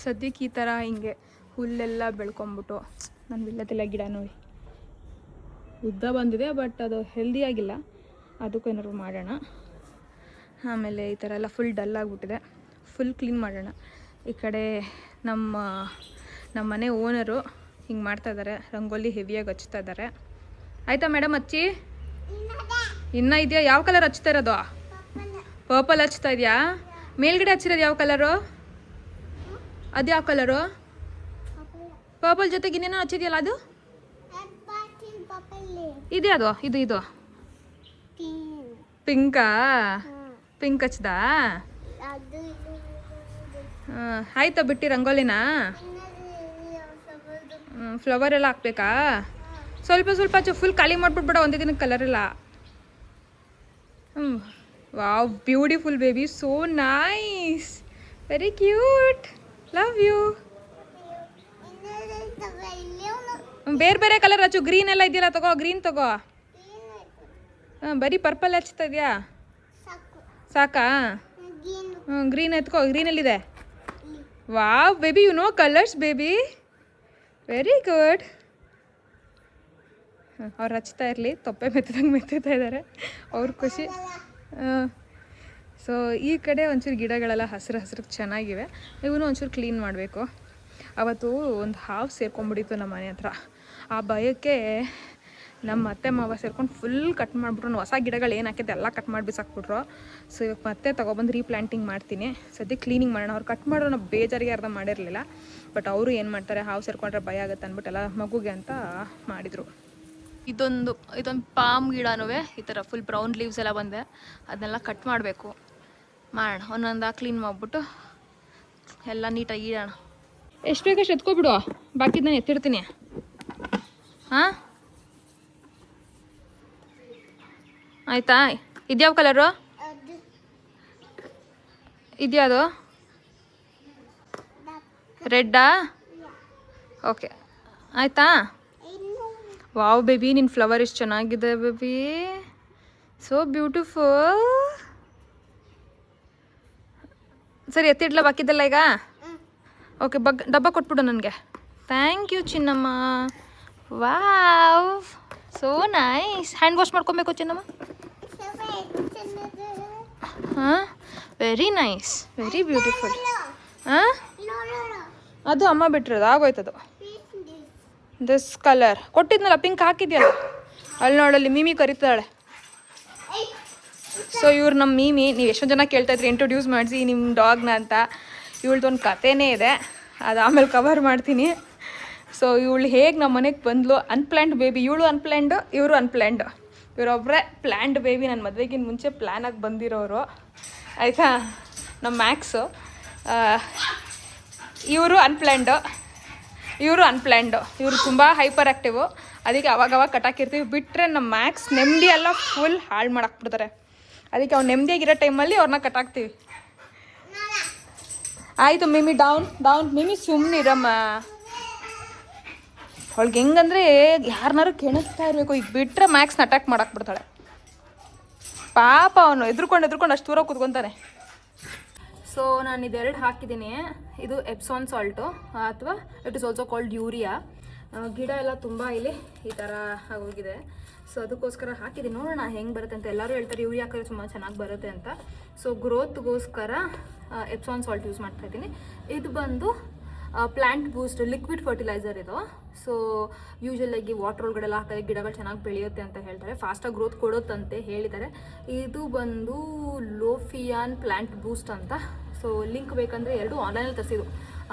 ಸದ್ಯಕ್ಕೆ ಈ ಥರ ಹಿಂಗೆ ಹುಲ್ಲೆಲ್ಲ ಬೆಳ್ಕೊಂಬಿಟ್ಟು ನನ್ನ ವಿಲ್ಲದೆಲ್ಲ ಗಿಡ ನೋಡಿ ಉದ್ದ ಬಂದಿದೆ. ಬಟ್ ಅದು ಹೆಲ್ದಿಯಾಗಿಲ್ಲ, ಅದಕ್ಕೂ ಏನಾದ್ರು ಮಾಡೋಣ. ಆಮೇಲೆ ಈ ಥರ ಎಲ್ಲ ಫುಲ್ ಡಲ್ ಆಗಿಬಿಟ್ಟಿದೆ, ಫುಲ್ ಕ್ಲೀನ್ ಮಾಡೋಣ. ಈ ಕಡೆ ನಮ್ಮ ಮನೆ ಓನರು ಹಿಂಗೆ ಮಾಡ್ತಾಯಿದ್ದಾರೆ, ರಂಗೋಲಿ ಹೆವಿಯಾಗಿ ಹಚ್ತಾ ಇದ್ದಾರೆ. ಆಯಿತಾ ಮೇಡಮ್ ಹಚ್ಚಿ? ಇನ್ನೂ ಇದೆಯಾ? ಯಾವ ಕಲರ್ ಹಚ್ತಾ ಇರೋದು? ಪರ್ಪಲ್ ಹಚ್ತಾ ಇದೆಯಾ? ಮೇಲ್ಗಡೆ ಹಚ್ಚಿರೋದು ಯಾವ ಕಲರು? ಅದು ಯಾವ ಕಲರು? ಪರ್ಪಲ್ ಜೊತೆಗೆ ಇನ್ನೇನೋ ಹಚ್ಚಿದೆಯಲ್ಲ ಅದು? ಇದೆ ಅದು. ಇದು ಪಿಂಕಾ? ಪಿಂಕ್ ಹಚ್ದಾ? ಆಯ್ತಾ ಬಿಟ್ಟು ರಂಗೋಲಿನ? ಫ್ಲವರ್ ಎಲ್ಲ ಹಾಕ್ಬೇಕಾ? ಸ್ವಲ್ಪ ಸ್ವಲ್ಪ ಹಚ್ಚು, ಫುಲ್ ಖಾಲಿ ಮಾಡಿಬಿಟ್ಬೇಡ ಒಂದೇ ದಿನಕ್ಕೆ ಕಲರ್ ಎಲ್ಲ. Wow, beautiful baby, so nice, very cute, love you. ಬೇರೆ ಬೇರೆ ಕಲರ್ ಹಚ್ಚು. ಗ್ರೀನ್ ಎಲ್ಲ ಇದೆಯಲ್ಲ, ತಗೋ ಗ್ರೀನ್ ತಗೋ. ಬರೀ ಪರ್ಪಲ್ ಹಚ್ತಾ ಇದೆಯಾ? ಸಾಕಾ? ಗ್ರೀನ್ ಎತ್ಕೋ. ಗ್ರೀನಲ್ಲಿದೆ. Wow baby, you know colours baby, very good. ಅವ್ರು ಹಚ್ತಾ ಇರಲಿ, ತೊಪ್ಪೆ ಮೆತ್ತದಂಗೆ ಮೆತ್ತಾ ಇದ್ದಾರೆ, ಅವ್ರ ಖುಷಿ. ಸೊ ಈ ಕಡೆ ಒಂಚೂರು ಗಿಡಗಳೆಲ್ಲ ಹಸಿರು ಚೆನ್ನಾಗಿವೆ. ಇವನು ಒಂಚೂರು ಕ್ಲೀನ್ ಮಾಡಬೇಕು. ಅವತ್ತು ಒಂದು ಹಾವು ಸೇರ್ಕೊಂಡ್ಬಿಟ್ಟಿತ್ತು ನಮ್ಮ ಮನೆ ಹತ್ರ. ಆ ಭಯಕ್ಕೆ ನಮ್ಮ ಅತ್ತೆ ಮಾವ ಸೇರ್ಕೊಂಡು ಫುಲ್ ಕಟ್ ಮಾಡಿಬಿಟ್ರು. ಹೊಸ ಗಿಡಗಳು ಏನು ಹಾಕಿದ್ದೆ ಎಲ್ಲ ಕಟ್ ಮಾಡಿ ಬಿಸಾಕ್ಬಿಟ್ರು. ಸೊ ಇವಾಗ ಮತ್ತೆ ತೊಗೊಬಂದು ರೀಪ್ಲಾಂಟಿಂಗ್ ಮಾಡ್ತೀನಿ. ಸದ್ಯಕ್ಕೆ ಕ್ಲೀನಿಂಗ್ ಮಾಡೋಣ. ಅವ್ರು ಕಟ್ ಮಾಡೋ ನಾವು ಬೇಜಾರಿಗೆ ಅರ್ಧ ಮಾಡಿರಲಿಲ್ಲ. ಬಟ್ ಅವರು ಏನು ಮಾಡ್ತಾರೆ, ಹಾವು ಸೇರ್ಕೊಂಡ್ರೆ ಭಯ ಆಗುತ್ತೆ ಅಂದ್ಬಿಟ್ಟೆಲ್ಲ ಮಗುಗೆ ಅಂತ ಮಾಡಿದರು. ಇದೊಂದು ಪಾಮ್ ಗಿಡನೂ ಈ ಥರ ಫುಲ್ ಬ್ರೌನ್ ಲೀವ್ಸ್ ಎಲ್ಲ ಬಂದೆ. ಅದನ್ನೆಲ್ಲ ಕಟ್ ಮಾಡಬೇಕು. ಮಾಡೋಣ, ಒಂದೊಂದು ಕ್ಲೀನ್ ಮಾಡಿಬಿಟ್ಟು ಎಲ್ಲ ನೀಟಾಗಿ ಇಡೋಣ. ಎಷ್ಟು ಬೇಕಷ್ಟು ಎತ್ಕೊಬಿಡು, ಬಾಕಿದ್ದು ನಾನು ಎತ್ತಿಡ್ತೀನಿ. ಹಾಂ, ಆಯಿತಾ? ಇದ್ಯಾವ ಕಲರು? ಇದ್ಯಾವುದು? ರೆಡ್ಡಾ? ಓಕೆ, ಆಯಿತಾ? ವಾವ್ ಬೇಬಿ, ನಿನ್ನ ಫ್ಲವರ್ ಎಷ್ಟು ಚೆನ್ನಾಗಿದೆ ಬೇಬಿ, ಸೋ ಬ್ಯೂಟಿಫುಲ್. ಸರಿ, ಎತ್ತಿಡ್ಲ ಬಾಕಿದ್ದಲ್ಲ ಈಗ? ಓಕೆ, ಡಬ್ಬ ಕೊಟ್ಬಿಡು ನನಗೆ. ಥ್ಯಾಂಕ್ ಯು ಚಿನ್ನಮ್ಮ. Wow, so nice. Hand wash ಮಾಡ್ಕೊಬೇಕು ಚಿನ್ನಮ್ಮ. ಹಾಂ, ವೆರಿ ನೈಸ್, ವೆರಿ ಬ್ಯೂಟಿಫುಲ್. ಹಾಂ, ಅದು ಅಮ್ಮ ಬಿಟ್ಟಿರೋದು, ಆಗೋಯ್ತದು. ದಿಸ್ ಕಲರ್ ಕೊಟ್ಟಿದ್ನಲ್ಲ, ಪಿಂಕ್ ಹಾಕಿದ್ಯಲ್ಲ ಅಲ್ಲಿ ನೋಡಲ್ಲಿ ಮೀಮಿ ಕರಿತಾಳೆ. ಸೊ ಇವ್ರು ನಮ್ಮ ಮೀಮಿ. ನೀವು ಎಷ್ಟೊಂದು ಜನ ಕೇಳ್ತಾಯಿದ್ರಿ ಇಂಟ್ರೊಡ್ಯೂಸ್ ಮಾಡಿಸಿ ನಿಮ್ಮ ಡಾಗ್ನ ಅಂತ. ಇವಳ್ದೊಂದು ಕಥೆನೇ ಇದೆ, ಅದು ಆಮೇಲೆ ಕವರ್ ಮಾಡ್ತೀನಿ. ಸೊ ಇವಳು ಹೇಗೆ ನಮ್ಮ ಮನೆಗೆ ಬಂದಳು, ಅನ್ಪ್ಲ್ಯಾಂಡ್ ಬೇಬಿ. ಇವಳು ಅನ್ಪ್ಲ್ಯಾಂಡು, ಇವರು ಅನ್ಪ್ಲ್ಯಾಂಡ್. ಇವರೊಬ್ಬರೇ planned baby. ನನ್ನ ಮದುವೆಗಿಂತ ಮುಂಚೆ ಪ್ಲ್ಯಾನಾಗಿ ಬಂದಿರೋರು, ಆಯಿತಾ? ನಮ್ಮ ಮ್ಯಾಕ್ಸು. ಇವರು ಅನ್ಪ್ಲ್ಯಾಂಡು, ಇವರು ಅನ್ಪ್ಲ್ಯಾಂಡು. ಇವರು ತುಂಬ ಹೈಪರ್ ಆ್ಯಕ್ಟಿವು, ಅದಕ್ಕೆ ಅವಾಗವಾಗ ಕಟಾಕಿರ್ತೀವಿ. ಬಿಟ್ಟರೆ ನಮ್ಮ ಮ್ಯಾಕ್ಸ್ ನೆಮ್ಮದಿ ಎಲ್ಲ ಫುಲ್ ಹಾಳು ಮಾಡಾಕ್ಬಿಡ್ತಾರೆ. ಅದಕ್ಕೆ ಅವ್ನು ನೆಮ್ಮದಿಯಾಗಿರೋ ಟೈಮಲ್ಲಿ ಅವ್ರನ್ನ ಕಟಾಕ್ತೀವಿ. ಆಯಿತು ಮಿಮಿ, ಡೌನ್ ಮಿಮಿ, ಸುಮ್ಮನಿರಮ್ಮ. ಅವಳಿಗೆ ಹೆಂಗಂದರೆ ಯಾರನ್ನಾರು ಕೆಣಿಸ್ತಾ ಇರಬೇಕು. ಈಗ ಬಿಟ್ಟರೆ ಮ್ಯಾಕ್ಸ್ನ ಅಟ್ಯಾಕ್ ಮಾಡಾಕ್ಬಿಡ್ತಾಳೆ. ಪಾಪ ಅವನು ಎದ್ರುಕೊಂಡು ಅಷ್ಟು ದೂರ ಕೂತ್ಕೊತಾನೆ. ಸೊ ನಾನು ಇದೆರಡು ಹಾಕಿದ್ದೀನಿ. ಇದು ಎಪ್ಸಾನ್ ಸಾಲ್ಟು, ಅಥವಾ it is also called urea. ಗಿಡ ಎಲ್ಲ ತುಂಬ ಇಲ್ಲಿ ಈ ಥರ ಆಗೋಗಿದೆ. ಸೊ ಅದಕ್ಕೋಸ್ಕರ ಹಾಕಿದ್ದೀನಿ, ನೋಡೋಣ ಹೆಂಗೆ ಬರುತ್ತೆ ಅಂತ. ಎಲ್ಲರೂ ಹೇಳ್ತಾರೆ ಯೂರಿಯಾ ಹಾಕಿದ್ರೆ ತುಂಬ ಚೆನ್ನಾಗಿ ಬರುತ್ತೆ ಅಂತ. ಸೊ ಗ್ರೋತ್ಗೋಸ್ಕರ ಎಪ್ಸಾನ್ ಸಾಲ್ಟ್ ಯೂಸ್ ಮಾಡ್ತಾಯಿದ್ದೀನಿ. ಇದು ಬಂದು ಪ್ಲ್ಯಾಂಟ್ ಬೂಸ್ಟ್ ಲಿಕ್ವಿಡ್ ಫರ್ಟಿಲೈಸರ್ ಇದು. ಸೊ ಯೂಶಲಾಗಿ ವಾಟರ್ ಒಳಗಡೆಲ್ಲ ಹಾಕಿದ್ರೆ ಗಿಡಗಳು ಚೆನ್ನಾಗಿ ಬೆಳೆಯುತ್ತೆ ಅಂತ ಹೇಳ್ತಾರೆ, ಫಾಸ್ಟಾಗಿ ಗ್ರೋತ್ ಕೊಡುತ್ತಂತೆ ಹೇಳಿದ್ದಾರೆ. ಇದು ಬಂದು ಲೋಫಿಯಾನ್ ಪ್ಲ್ಯಾಂಟ್ ಬೂಸ್ಟ್ ಅಂತ. ಸೊ ಲಿಂಕ್ ಬೇಕಂದರೆ ಎರಡು ಆನ್ಲೈನಲ್ಲಿ ತರಿಸಿದ್ದು,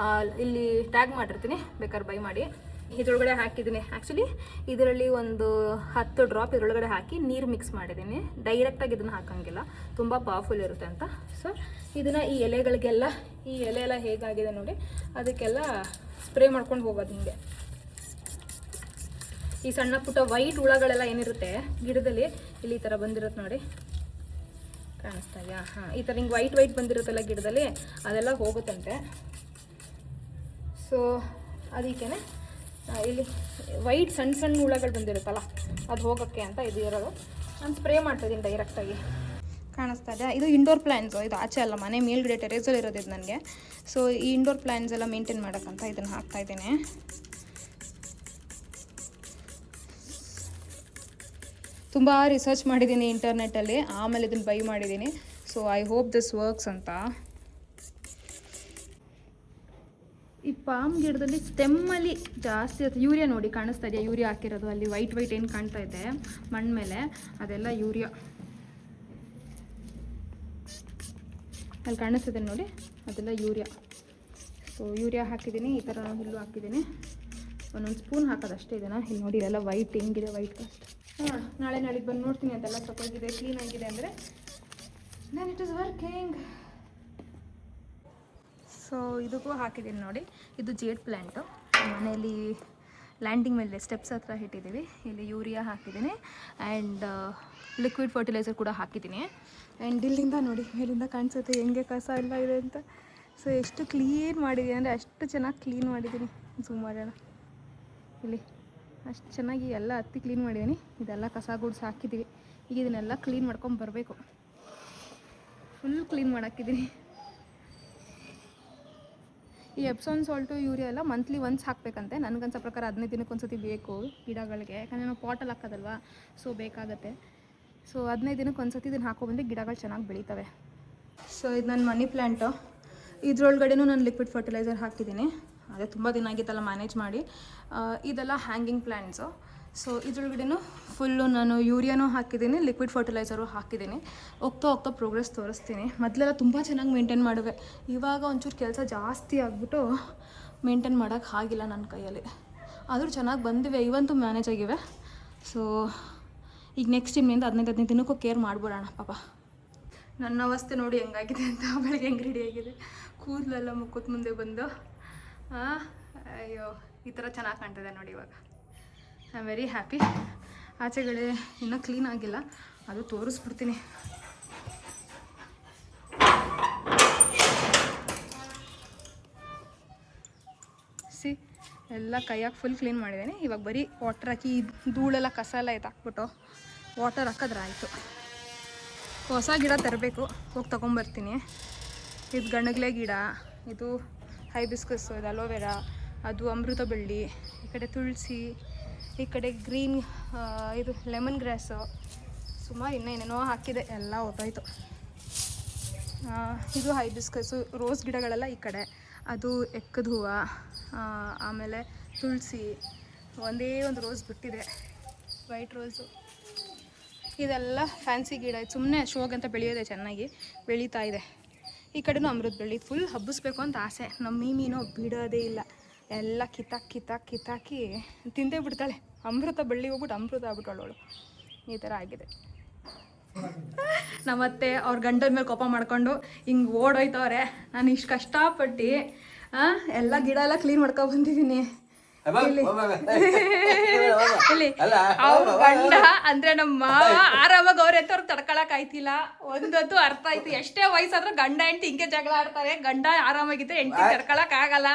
ಇಲ್ಲಿ ಟ್ಯಾಗ್ ಮಾಡಿರ್ತೀನಿ, ಬೇಕಾದ್ರೆ ಬೈ ಮಾಡಿ. ಇದರೊಳಗಡೆ ಹಾಕಿದ್ದೀನಿ. ಆ್ಯಕ್ಚುಲಿ ಇದರಲ್ಲಿ ಒಂದು 10 ಡ್ರಾಪ್ ಇದರೊಳಗಡೆ ಹಾಕಿ ನೀರು ಮಿಕ್ಸ್ ಮಾಡಿದ್ದೀನಿ. ಡೈರೆಕ್ಟಾಗಿ ಇದನ್ನು ಹಾಕೋಂಗಿಲ್ಲ, ತುಂಬ ಪವರ್ಫುಲ್ ಇರುತ್ತೆ ಅಂತ. ಸೊ ಇದನ್ನು ಈ ಎಲೆಗಳಿಗೆಲ್ಲ, ಈ ಎಲೆ ಎಲ್ಲ ಹೇಗಾಗಿದೆ ನೋಡಿ, ಅದಕ್ಕೆಲ್ಲ ಸ್ಪ್ರೇ ಮಾಡ್ಕೊಂಡು ಹೋಗೋದು ಹಿಂಗೆ. ಈ ಸಣ್ಣ ಪುಟ್ಟ ವೈಟ್ ಹುಳಗಳೆಲ್ಲ ಏನಿರುತ್ತೆ ಗಿಡದಲ್ಲಿ, ಇಲ್ಲಿ ಈ ಥರ ಬಂದಿರುತ್ತೆ ನೋಡಿ, ಕಾಣಿಸ್ತಾ ಇದೆಯಾ? ಹಾಂ, ಈ ಥರ ಹಿಂಗೆ ವೈಟ್ ಬಂದಿರುತ್ತಲ್ಲ ಗಿಡದಲ್ಲಿ, ಅದೆಲ್ಲ ಹೋಗುತ್ತಂತೆ. ಸೊ ಅದಕ್ಕೇ ಇಲ್ಲಿ ವೈಟ್ ಸಣ್ಣ ಹುಳಗಳು ಬಂದಿರುತ್ತಲ್ಲ, ಅದು ಹೋಗೋಕ್ಕೆ ಅಂತ ಇದು ಇರೋದು. ನಾನು ಸ್ಪ್ರೇ ಮಾಡ್ತಾಯಿದ್ದೀನಿ ಡೈರೆಕ್ಟಾಗಿ. ಕಾಣಿಸ್ತಾ ಇದೆ? ಇದು ಇಂಡೋರ್ ಪ್ಲ್ಯಾಂಟ್ಸು, ಇದು ಆಚೆ ಅಲ್ಲ, ಮನೆ ಮೇಲ್ಗಡೆ ಟೆರೇಸಲ್ಲಿ ಇರೋದು ಇದು ನನಗೆ. ಸೊ ಈ ಇಂಡೋರ್ ಪ್ಲ್ಯಾಂಟ್ಸ್ ಎಲ್ಲ ಮೇಂಟೈನ್ ಮಾಡೋಕ್ಕಂತ ಇದನ್ನು ಹಾಕ್ತಾಯಿದ್ದೀನಿ. ತುಂಬ ರಿಸರ್ಚ್ ಮಾಡಿದ್ದೀನಿ ಇಂಟರ್ನೆಟ್ಟಲ್ಲಿ, ಆಮೇಲೆ ಇದನ್ನು ಬೈ ಮಾಡಿದ್ದೀನಿ. So I hope this works ಅಂತ. ಈ ಪಾಮ್ ಗಿಡದಲ್ಲಿ ಸ್ಟೆಮ್ಮಲ್ಲಿ ಜಾಸ್ತಿ ಇರುತ್ತೆ ಯೂರಿಯಾ. ನೋಡಿ ಕಾಣಿಸ್ತಾ ಇದೆಯಾ? ಯೂರಿಯಾ ಹಾಕಿರೋದು ಅಲ್ಲಿ ವೈಟ್ ಏನು ಕಾಣ್ತಾ ಇದೆ ಮಣ್ಣು ಮೇಲೆ, ಅದೆಲ್ಲ ಯೂರಿಯಾ. ಅಲ್ಲಿ ಕಾಣಿಸ್ತಿದೆ ನೋಡಿ, ಅದೆಲ್ಲ ಯೂರಿಯಾ. ಸೊ ಯೂರಿಯಾ ಹಾಕಿದ್ದೀನಿ, ಈ ಥರ ಹುಲ್ಲು ಹಾಕಿದ್ದೀನಿ. ಒಂದೊಂದು ಸ್ಪೂನ್ ಹಾಕೋದಷ್ಟೇ ಇದನ್ನು. ಇಲ್ಲಿ ನೋಡಿ ಇದೆಲ್ಲ ವೈಟ್ ಹೆಂಗಿದೆ, ವೈಟ್ ಕಾಸ್ಟ್. ಹಾಂ, ನಾಳೆಗೆ ಬಂದು ನೋಡ್ತೀನಿ ಅಂತೆಲ್ಲ ತಗೊಂಡಿದೆ, ಕ್ಲೀನ್ ಆಗಿದೆ ಅಂದರೆ then it is working. So ಇದಕ್ಕೂ ಹಾಕಿದ್ದೀನಿ ನೋಡಿ, ಇದು ಜೇಡ್ ಪ್ಲ್ಯಾಂಟು. ಮನೆಯಲ್ಲಿ ಲ್ಯಾಂಡಿಂಗ್ ಮೇಲೆ ಸ್ಟೆಪ್ಸ್ ಹತ್ರ ಇಟ್ಟಿದ್ದೀವಿ. ಇಲ್ಲಿ ಯೂರಿಯಾ ಹಾಕಿದ್ದೀನಿ ಆ್ಯಂಡ್ ಲಿಕ್ವಿಡ್ ಫರ್ಟಿಲೈಸರ್ ಕೂಡ ಹಾಕಿದ್ದೀನಿ. ಆ್ಯಂಡ್ ಇಲ್ಲಿಂದ ನೋಡಿ, ಮೇಲಿಂದ ಕಾಣಿಸುತ್ತೆ ಹೆಂಗೆ ಕಸ ಎಲ್ಲ ಇದೆ ಅಂತ. ಸೊ ಎಷ್ಟು ಕ್ಲೀನ್ ಮಾಡಿದ್ದೀನಿ ಅಂದರೆ ಅಷ್ಟು ಚೆನ್ನಾಗಿ ಕ್ಲೀನ್ ಮಾಡಿದ್ದೀನಿ. ಝೂಮ್ ಮಾಡೋಣ, ಇಲ್ಲಿ ಅಷ್ಟು ಚೆನ್ನಾಗಿ ಎಲ್ಲ ಹತ್ತಿ ಕ್ಲೀನ್ ಮಾಡಿದ್ದೀನಿ. ಇದೆಲ್ಲ ಕಸ ಗುಡ್ಸಿ ಹಾಕಿದ್ದೀವಿ. ಈಗ ಇದನ್ನೆಲ್ಲ ಕ್ಲೀನ್ ಮಾಡ್ಕೊಂಡು ಬರಬೇಕು. ಫುಲ್ ಕ್ಲೀನ್ ಮಾಡಾಕಿದ್ದೀನಿ. ಈ ಎಪ್ಸಾನ್ ಸಾಲ್ಟು ಯೂರಿಯಾ ಎಲ್ಲ ಮಂತ್ಲಿ ಒನ್ಸ್ ಹಾಕಬೇಕಂತೆ. ನನಗನ್ಸೋ ಪ್ರಕಾರ 15 ದಿನಕ್ಕೆ ಒಂದ್ಸತಿ ಬೇಕು ಗಿಡಗಳಿಗೆ, ಯಾಕಂದರೆ ನಾವು ಪಾಟಲ್ಲಿ ಹಾಕೋದಲ್ವಾ, ಸೊ ಬೇಕಾಗತ್ತೆ. ಸೊ 15 ದಿನಕ್ಕೆ ಒಂದ್ಸತಿ ಇದನ್ನು ಹಾಕೊಬಂದು ಗಿಡಗಳು ಚೆನ್ನಾಗಿ ಬೆಳೀತವೆ. ಸೊ ಇದು ನನ್ನ ಮನಿ ಪ್ಲ್ಯಾಂಟು. ಇದ್ರೊಳಗಡೆನೂ ನಾನು ಲಿಕ್ವಿಡ್ ಫರ್ಟಿಲೈಸರ್ ಹಾಕಿದ್ದೀನಿ. ಅದೇ ತುಂಬ ದಿನ ಆಗಿತ್ತಲ್ಲ ಮ್ಯಾನೇಜ್ ಮಾಡಿ. ಇದೆಲ್ಲ ಹ್ಯಾಂಗಿಂಗ್ ಪ್ಲ್ಯಾಂಟ್ಸು. ಸೊ ಇದ್ರೊಳಗಡೆನೂ ಫುಲ್ಲು ನಾನು ಯೂರಿಯಾನೂ ಹಾಕಿದ್ದೀನಿ, ಲಿಕ್ವಿಡ್ ಫರ್ಟಿಲೈಸರು ಹಾಕಿದ್ದೀನಿ. ಹೋಗ್ತಾ ಹೋಗ್ತಾ ಪ್ರೋಗ್ರೆಸ್ ತೋರಿಸ್ತೀನಿ. ಮೊದಲೆಲ್ಲ ತುಂಬ ಚೆನ್ನಾಗಿ ಮೇಂಟೈನ್ ಮಾಡುವೆ, ಇವಾಗ ಒಂಚೂರು ಕೆಲಸ ಜಾಸ್ತಿ ಆಗಿಬಿಟ್ಟು ಮೇಂಟೈನ್ ಮಾಡೋಕ್ಕೆ ಆಗಿಲ್ಲ ನನ್ನ ಕೈಯಲ್ಲಿ. ಆದರೂ ಚೆನ್ನಾಗಿ ಬಂದಿವೆ, ಇವಂತೂ ಮ್ಯಾನೇಜ್ ಆಗಿವೆ. ಸೊ ಈಗ ನೆಕ್ಸ್ಟ್ ಇನ್ನಿಂದ 15 ದಿನಕ್ಕೂ ಕೇರ್ ಮಾಡ್ಬಿಡೋಣ ಪಾಪ. ನನ್ನ ಅವಸ್ಥೆ ನೋಡಿ ಹೆಂಗಾಗಿದೆ ಅಂತ, ಬೆಳಗ್ಗೆ ಹೆಂಗೆ ರೆಡಿ ಆಗಿದೆ, ಕೂದಲೆಲ್ಲ ಮುಖದ ಮುಂದೆ ಬಂದು ಅಯ್ಯೋ ಈ ಥರ ಚೆನ್ನಾಗಿ ಕಾಣ್ತಿದೆ ನೋಡಿ ಇವಾಗ. I am very happy. ಆಚೆಗಡೆ ಇನ್ನೂ ಕ್ಲೀನ್ ಆಗಿಲ್ಲ, ಅದು ತೋರಿಸ್ಬಿಡ್ತೀನಿ. ಸಿ ಎಲ್ಲ ಕೈಯಾಗಿ ಫುಲ್ ಕ್ಲೀನ್ ಮಾಡಿದ್ದೀನಿ. ಇವಾಗ ಬರೀ ವಾಟರ್ ಹಾಕಿ ಧೂಳೆಲ್ಲ ಕಸ ಎಲ್ಲ ಎತ್ತಾಕ್ಬಿಟ್ಟು ವಾಟರ್ ಹಾಕಿದ್ರೆ ಆಯಿತು. ಹೊಸ ಗಿಡ ತರಬೇಕು, ಹೋಗಿ ತೊಗೊಂಬರ್ತೀನಿ. ಇದು ಗಣಗಲೆ ಗಿಡ, ಇದು ಹೈಬಿಸ್ಕಸ್ಸು, ಇದು ಅಲೋವೆರಾ, ಅದು ಅಮೃತ ಬಳ್ಳಿ, ಈ ಕಡೆ ತುಳಸಿ, ಈ ಕಡೆ ಗ್ರೀನ್ ಇದು ಲೆಮನ್ ಗ್ರಾಸು, ಸುಮಾರು ಇನ್ನೇನೇನೋ ಹಾಕಿದೆ, ಎಲ್ಲ ಹೊತ್ತೋಯ್ತು. ಇದು ಹೈಬಿಸ್ಕಸ್ಸು, ರೋಸ್ ಗಿಡಗಳೆಲ್ಲ ಈ ಕಡೆ, ಅದು ಎಕ್ಕದ ಹೂವು, ಆಮೇಲೆ ತುಳಸಿ, ಒಂದೇ ಒಂದು ರೋಸ್ ಬಿಟ್ಟಿದೆ, ವೈಟ್ ರೋಸು. ಇದೆಲ್ಲ ಫ್ಯಾನ್ಸಿ ಗಿಡ, ಇದು ಸುಮ್ಮನೆ ಶೋಗಂತ ಬೆಳೆಯೋದೆ, ಚೆನ್ನಾಗಿ ಬೆಳೀತಾ ಇದೆ. ಈ ಕಡೆನೂ ಅಮೃತ ಬಳ್ಳಿ ಫುಲ್ ಹಬ್ಬಿಸ್ಬೇಕು ಅಂತ ಆಸೆ. ನಮ್ಮ ಮೀನೂ ಬಿಡೋದೇ ಇಲ್ಲ, ಎಲ್ಲ ಕಿತ್ತಾಕಿ ತಿಂದೇ ಬಿಡ್ತಾಳೆ. ಅಮೃತ ಬಳ್ಳಿ ಹೋಗ್ಬಿಟ್ಟು ಅಮೃತ ಆಗ್ಬಿಟ್ಟಳು ಅವಳು. ಈ ಥರ ಆಗಿದೆ. ನಮ್ಮತ್ತೆ ಅವ್ರ ಗಂಡನ ಮೇಲೆ ಕೋಪ ಮಾಡ್ಕೊಂಡು ಹಿಂಗೆ ಓಡೋಯ್ತವ್ರೆ. ನಾನು ಇಷ್ಟು ಕಷ್ಟಪಟ್ಟು ಎಲ್ಲ ಗಿಡ ಎಲ್ಲ ಕ್ಲೀನ್ ಮಾಡ್ಕೊಂಡು ಬಂದಿದ್ದೀನಿ. ಇಲ್ಲಿ ಅವ್ರ ಗಂಡ ಅಂದ್ರೆ ನಮ್ಮ ಮಾವ ಆರಾಮಾಗಿ ಅವ್ರ ಎತ್ತವ್ರ ತಡ್ಕೊಳಕ್ ಆಯ್ತಿಲ್ಲ. ಒಂದಂತೂ ಅರ್ಥ ಆಯ್ತು, ಎಷ್ಟೇ ವಯಸ್ಸಾದ್ರೂ ಗಂಡ ಹೆಂಡತಿ ಹಿಂಗೆ ಜಗಳ ಆಡ್ತಾರೆ. ಗಂಡ ಆರಾಮಾಗಿದ್ರೆ ಹೆಂಡತಿ ತಡ್ಕೊಳಕ್ ಆಗಲ್ಲ.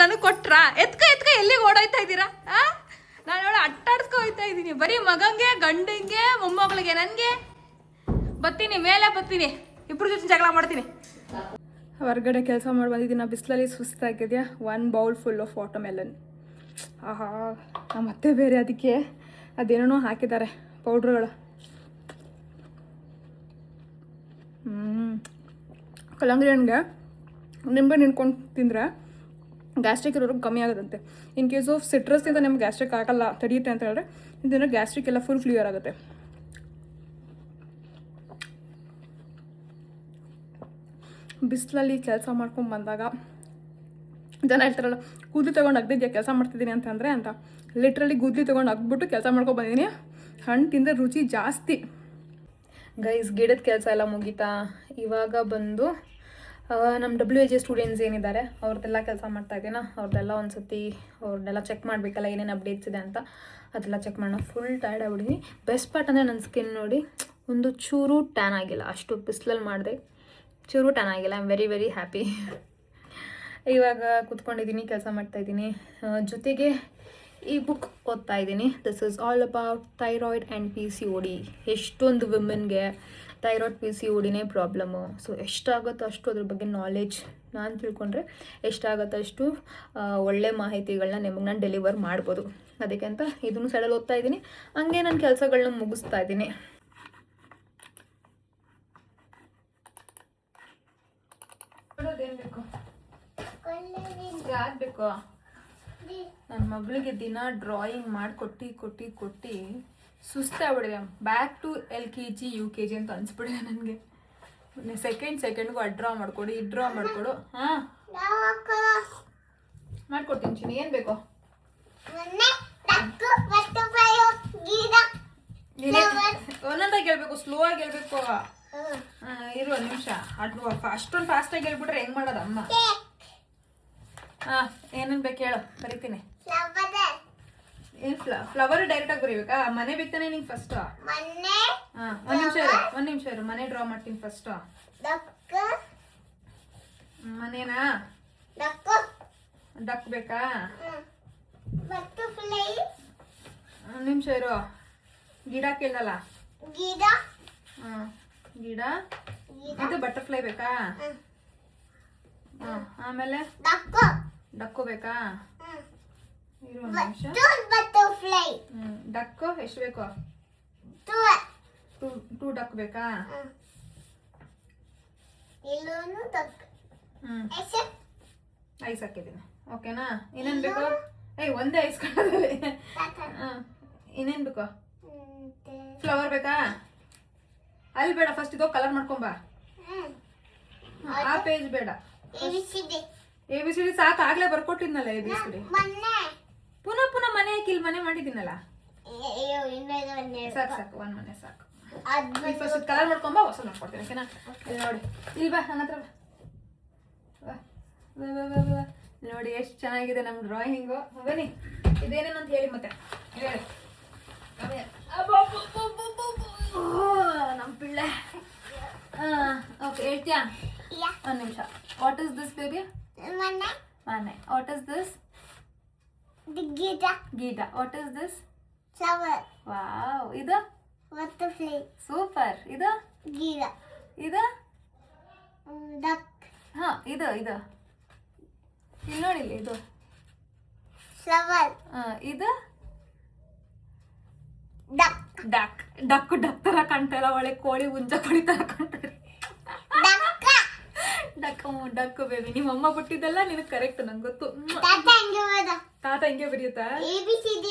ನನಗೆ ಕೊಟ್ರ ಎತ್ಕ ಎಲ್ಲಿಗೆ ಓಡೋಯ್ತಾ ಇದ್ದೀರಾ? ನಾನು ಅವಳು ಅಟ್ಟಾಡ್ಸ್ಕೊ ಹೋಯ್ತಾ ಇದ್ದೀನಿ. ಬರೀ ಮಗಂಗೆ, ಗಂಡಂಗೆ, ಮೊಮ್ಮಗಳಿಗೆ, ನನಗೆ ಬರ್ತೀನಿ, ಮೇಲೆ ಬರ್ತೀನಿ, ಇಬ್ರು ಜೊತೆ ಜಗಳ ಮಾಡ್ತೀನಿ. ಹೊರಗಡೆ ಕೆಲಸ ಮಾಡಿ ಬಂದಿದ್ದೀನಿ, ಬಿಸಿಲಲ್ಲಿ ಸುಸ್ತಾಗಿದೆಯಾ. 1 bowl full of water melon. ಆಹಾ, ಮತ್ತೆ ಬೇರೆ ಅದಕ್ಕೆ ಅದೇನೋ ಹಾಕಿದ್ದಾರೆ ಪೌಡ್ರುಗಳು. ಕಲ್ಲಂಗಡಿ ಹಣ್ಣಿಗೆ ನಿಂಬೆ ನಿಂತ್ಕೊಂಡು ತಿಂದರೆ ಗ್ಯಾಸ್ಟ್ರಿಕ್ ಇರೋರಿಗೆ ಕಮ್ಮಿ ಆಗುತ್ತಂತೆ. ಇನ್ ಕೇಸ್ ಆಫ್ ಸಿಟ್ರಸ್ಸಿಂದ ನಿಮ್ಗೆ ಗ್ಯಾಸ್ಟ್ರಿಕ್ ಆಗಲ್ಲ, ತಡೆಯುತ್ತೆ ಅಂತ ಹೇಳಿದ್ರೆ ಇದನ್ನು ಗ್ಯಾಸ್ಟ್ರಿಕ್ ಎಲ್ಲ ಫುಲ್ ಕ್ಲಿಯರ್ ಆಗುತ್ತೆ. ಬಿಸಿಲಲ್ಲಿ ಕೆಲಸ ಮಾಡ್ಕೊಂಡು ಬಂದಾಗ ಜನ ಹೇಳ್ತಾರಲ್ಲ, ಕೂದಲು ತೊಗೊಂಡು ಅಗ್ದಿದ್ಯಾ ಕೆಲಸ ಮಾಡ್ತಿದ್ದೀನಿ ಅಂತಂದರೆ ಅಂತ. ಲಿಟ್ರಲಿ ಕೂದಲು ತೊಗೊಂಡು ಅಗ್ಬಿಟ್ಟು ಕೆಲಸ ಮಾಡ್ಕೊಂಡು ಬಂದಿದ್ದೀನಿ. ಹಣ್ಣು ತಿಂದರೆ ರುಚಿ ಜಾಸ್ತಿ. ಗೈಸ್, ಗಿಡದ ಕೆಲಸ ಎಲ್ಲ ಮುಗೀತಾ. ಇವಾಗ ಬಂದು ನಮ್ಮ WHA ಸ್ಟೂಡೆಂಟ್ಸ್ ಏನಿದ್ದಾರೆ ಅವ್ರದ್ದೆಲ್ಲ ಕೆಲಸ ಮಾಡ್ತಾಯಿದ್ದೀನ. ಅವ್ರದ್ದೆಲ್ಲ ಒಂದು ಸತಿ ಅವ್ರದ್ದೆಲ್ಲ ಚೆಕ್ ಮಾಡಬೇಕಲ್ಲ, ಏನೇನು ಅಪ್ಡೇಟ್ಸ್ ಇದೆ ಅಂತ. ಅದೆಲ್ಲ ಚೆಕ್ ಮಾಡೋಣ. ಫುಲ್ ಟೈರ್ಡ್ ಆಗ್ಬಿಟ್ಟಿದ್ದೀನಿ. ಬೆಸ್ಟ್ ಪಾರ್ಟ್ ಅಂದರೆ ನನ್ನ ಸ್ಕಿನ್ ನೋಡಿ, ಒಂದು ಚೂರು ಟ್ಯಾನ್ ಆಗಿಲ್ಲ. ಅಷ್ಟು ಬಿಸಿಲಲ್ಲಿ ಮಾಡಿದೆ, ಚೂರು ಟ್ಯಾನ್ ಆಗಿಲ್ಲ. I am very very happy. ಇವಾಗ ಕೂತ್ಕೊಂಡಿದ್ದೀನಿ, ಕೆಲಸ ಮಾಡ್ತಾಯಿದ್ದೀನಿ. ಜೊತೆಗೆ ಈ ಬುಕ್ ಓದ್ತಾ ಇದ್ದೀನಿ. This is all about thyroid and PCOD. ಎಷ್ಟೊಂದು ವಿಮೆನ್ಗೆ ಥೈರಾಯ್ಡ್ PCODನೇ ಪ್ರಾಬ್ಲಮ್ಮು. ಸೊ ಎಷ್ಟಾಗುತ್ತೋ ಅಷ್ಟು ಅದ್ರ ಬಗ್ಗೆ ನಾಲೆಜ್ ನಾನು ತಿಳ್ಕೊಂಡ್ರೆ ಎಷ್ಟಾಗುತ್ತೋ ಅಷ್ಟು ಒಳ್ಳೆ ಮಾಹಿತಿಗಳನ್ನ ನಿಮಗೆ ನಾನು ಡೆಲಿವರ್ ಮಾಡ್ಬೋದು. ಅದಕ್ಕೆ ಅಂತ ಇದನ್ನು ಸೈಡಲ್ಲಿ ಓದ್ತಾ ಇದ್ದೀನಿ. ಹಂಗೆ ನನ್ನ ಕೆಲಸಗಳನ್ನ ಮುಗಿಸ್ತಾ ಇದ್ದೀನಿ. ಏನು ಬೇಕು? ಯಾರು ಬೇಕು? ನನ್ನ ಮಗಳಿಗೆ ದಿನ ಡ್ರಾಯಿಂಗ್ ಮಾಡಿಕೊಟ್ಟು ಸುಸ್ತಾಗ್ಬಿಡಿದೆ. ಬ್ಯಾಕ್ ಟು LKG UKG ಅಂತ ಅನ್ಸ್ಬಿಡಿದೆ ನನಗೆ. ಸೆಕೆಂಡ್ಗೂ ಡ್ರಾ ಮಾಡಿಕೊಡು, ಡ್ರಾ ಮಾಡಿಕೊಡು. ಹಾಂ, ಮಾಡ್ಕೊಡ್ತೀನಿ ಚಿನ್ನಿ. ಏನು ಬೇಕು? ಒಂದೊಂದಾಗಿ ಹೇಳ್ಬೇಕು, ಸ್ಲೋ ಆಗಿ ಹೇಳ್ಬೇಕು. ಇರು ಒಂದು ನಿಮಿಷ. ಅಷ್ಟೊಂದು ಫಾಸ್ಟಾಗಿ ಹೇಳ್ಬಿಟ್ರೆ ಹೆಂಗೆ ಮಾಡೋದು ಅಮ್ಮ? ಹಾಂ, ಏನೇನು ಬೇಕು ಹೇಳು, ಬರೀತೀನಿ. ಏನು ಫ್ಲವರ್ ಡೈರೆಕ್ಟಾಗಿ ಬರೀಬೇಕಾ? ಮನೆ ಬೇಕಾನೆ ನಿಂಗೆ ಫಸ್ಟು? ಹಾಂ, ಒಂದು ನಿಮಿಷ ಇರು, ಮನೆ ಡ್ರಾ ಮಾಡ್ತೀನಿ ಫಸ್ಟು. ಮನೇನಾ? ಡಕ್ ಬೇಕಾ? ಒಂದು ನಿಮಿಷ ಇರು. ಗಿಡ ಕೇಳಲ್ಲ? ಹಾಂ, ಗಿಡ. ಇದು ಬಟರ್ಫ್ಲೈ ಬೇಕಾ? ಹಾಂ, ಆಮೇಲೆ ಡಕ್ಕು ಬೇಕಾ? ಇರು ಒಂದು ನಿಮಿಷ. ಡಕ್ಕು ಎಷ್ಟು ಬೇಕು? 2 ಡಕ್ ಬೇಕಾ? ಐಸ್ ಹಾಕಿದ್ದೀನಿ. ಓಕೆನಾ? ಇನ್ನೇನು ಬೇಕು? ಒಂದೇ ಐಸ್ ಕಾಣೋದಲ್ಲಿ. ಹಾಂ, ಇನ್ನೇನು ಬೇಕು? ಫ್ಲವರ್ ಬೇಕಾ? ಅಲ್ಲಿ ಬೇಡ, ಫಸ್ಟ್ ಇದೋ ಕಲರ್ ಮಾಡ್ಕೊಂಬ. ಆ ಪೇಜ್ ಬೇಡ, ABCD ಸಾಕು, ಆಗ್ಲೇ ಬರ್ಕೊಟ್ಟಿದ್ನಲ್ಲ ABCD. ಪುನಃ ಪುನಃ ಮನೆ ಹಾಕಿ ಇಲ್ಲಿ ಮನೆ ಮಾಡಿದ್ದೀನಲ್ಲ. ಸಾಕು ಸಾಕು, ಒಂದು ಮನೆ ಸಾಕು. ಫಸ್ಟ್ ಕಲರ್ ಮಾಡ್ಕೊಂಬ, ಹೊಸ ಮಾಡ್ಕೊಡ್ತೀನಿ. ಓಕೆನಾ? ಇಲ್ಲಿ ನೋಡಿ, ಇಲ್ಲಿ ಬಾ, ನನ್ನ ಹತ್ರ ಬಾ. ನೋಡಿ ಎಷ್ಟು ಚೆನ್ನಾಗಿದೆ ನಮ್ಮ ಡ್ರಾಯಿಂಗು. ಬನ್ನಿ, ಇದೇನೇನು ಅಂತ ಹೇಳಿ ಮತ್ತೆ ಹೇಳಿ. ನಮ್ಮ ಪಿಳ್ಳೆ. ಓಕೆ, ಹೇಳ್ತೀಯಾ? ಒಂದು ನಿಮಿಷ. What is this baby? ಮನೆ. What is this? ಗೀಟ. What is this? Flower. Wow. ಇದು ಬಟರ್ಫ್ಲೈ. ಸೂಪರ್. ಇದು ಗೀಟ. ಇದು ಡಕ್. ಹಾ, ಇದು ಇದು ಇಲ್ಲಿ ನೋಡಿ, ಇಲ್ಲಿ ಇದು ಫ್ಲವರ್. ಇದು ಡಕ್. ಡಕ್ ಡಕ್ ಡಕ್ ತರ ಕಾಣ್ತಾಯಿಲ್ಲ, ಒಳ್ಳೆ ಕೋಳಿ ಹುಂಜ ಕೋಳಿ ತರ ಕಾಣ್ತಾರೆ. Deck baby. ನಿಮ್ಮ ಅಮ್ಮ ಬಿಟ್ಟಿದ್ದಲ್ಲ ನಿನಗೆ ಕರೆಕ್ಟ್, ನಂಗೆ ಗೊತ್ತು. ತಾತ ಹಂಗೆ ಬರೆಯುತ್ತಾ?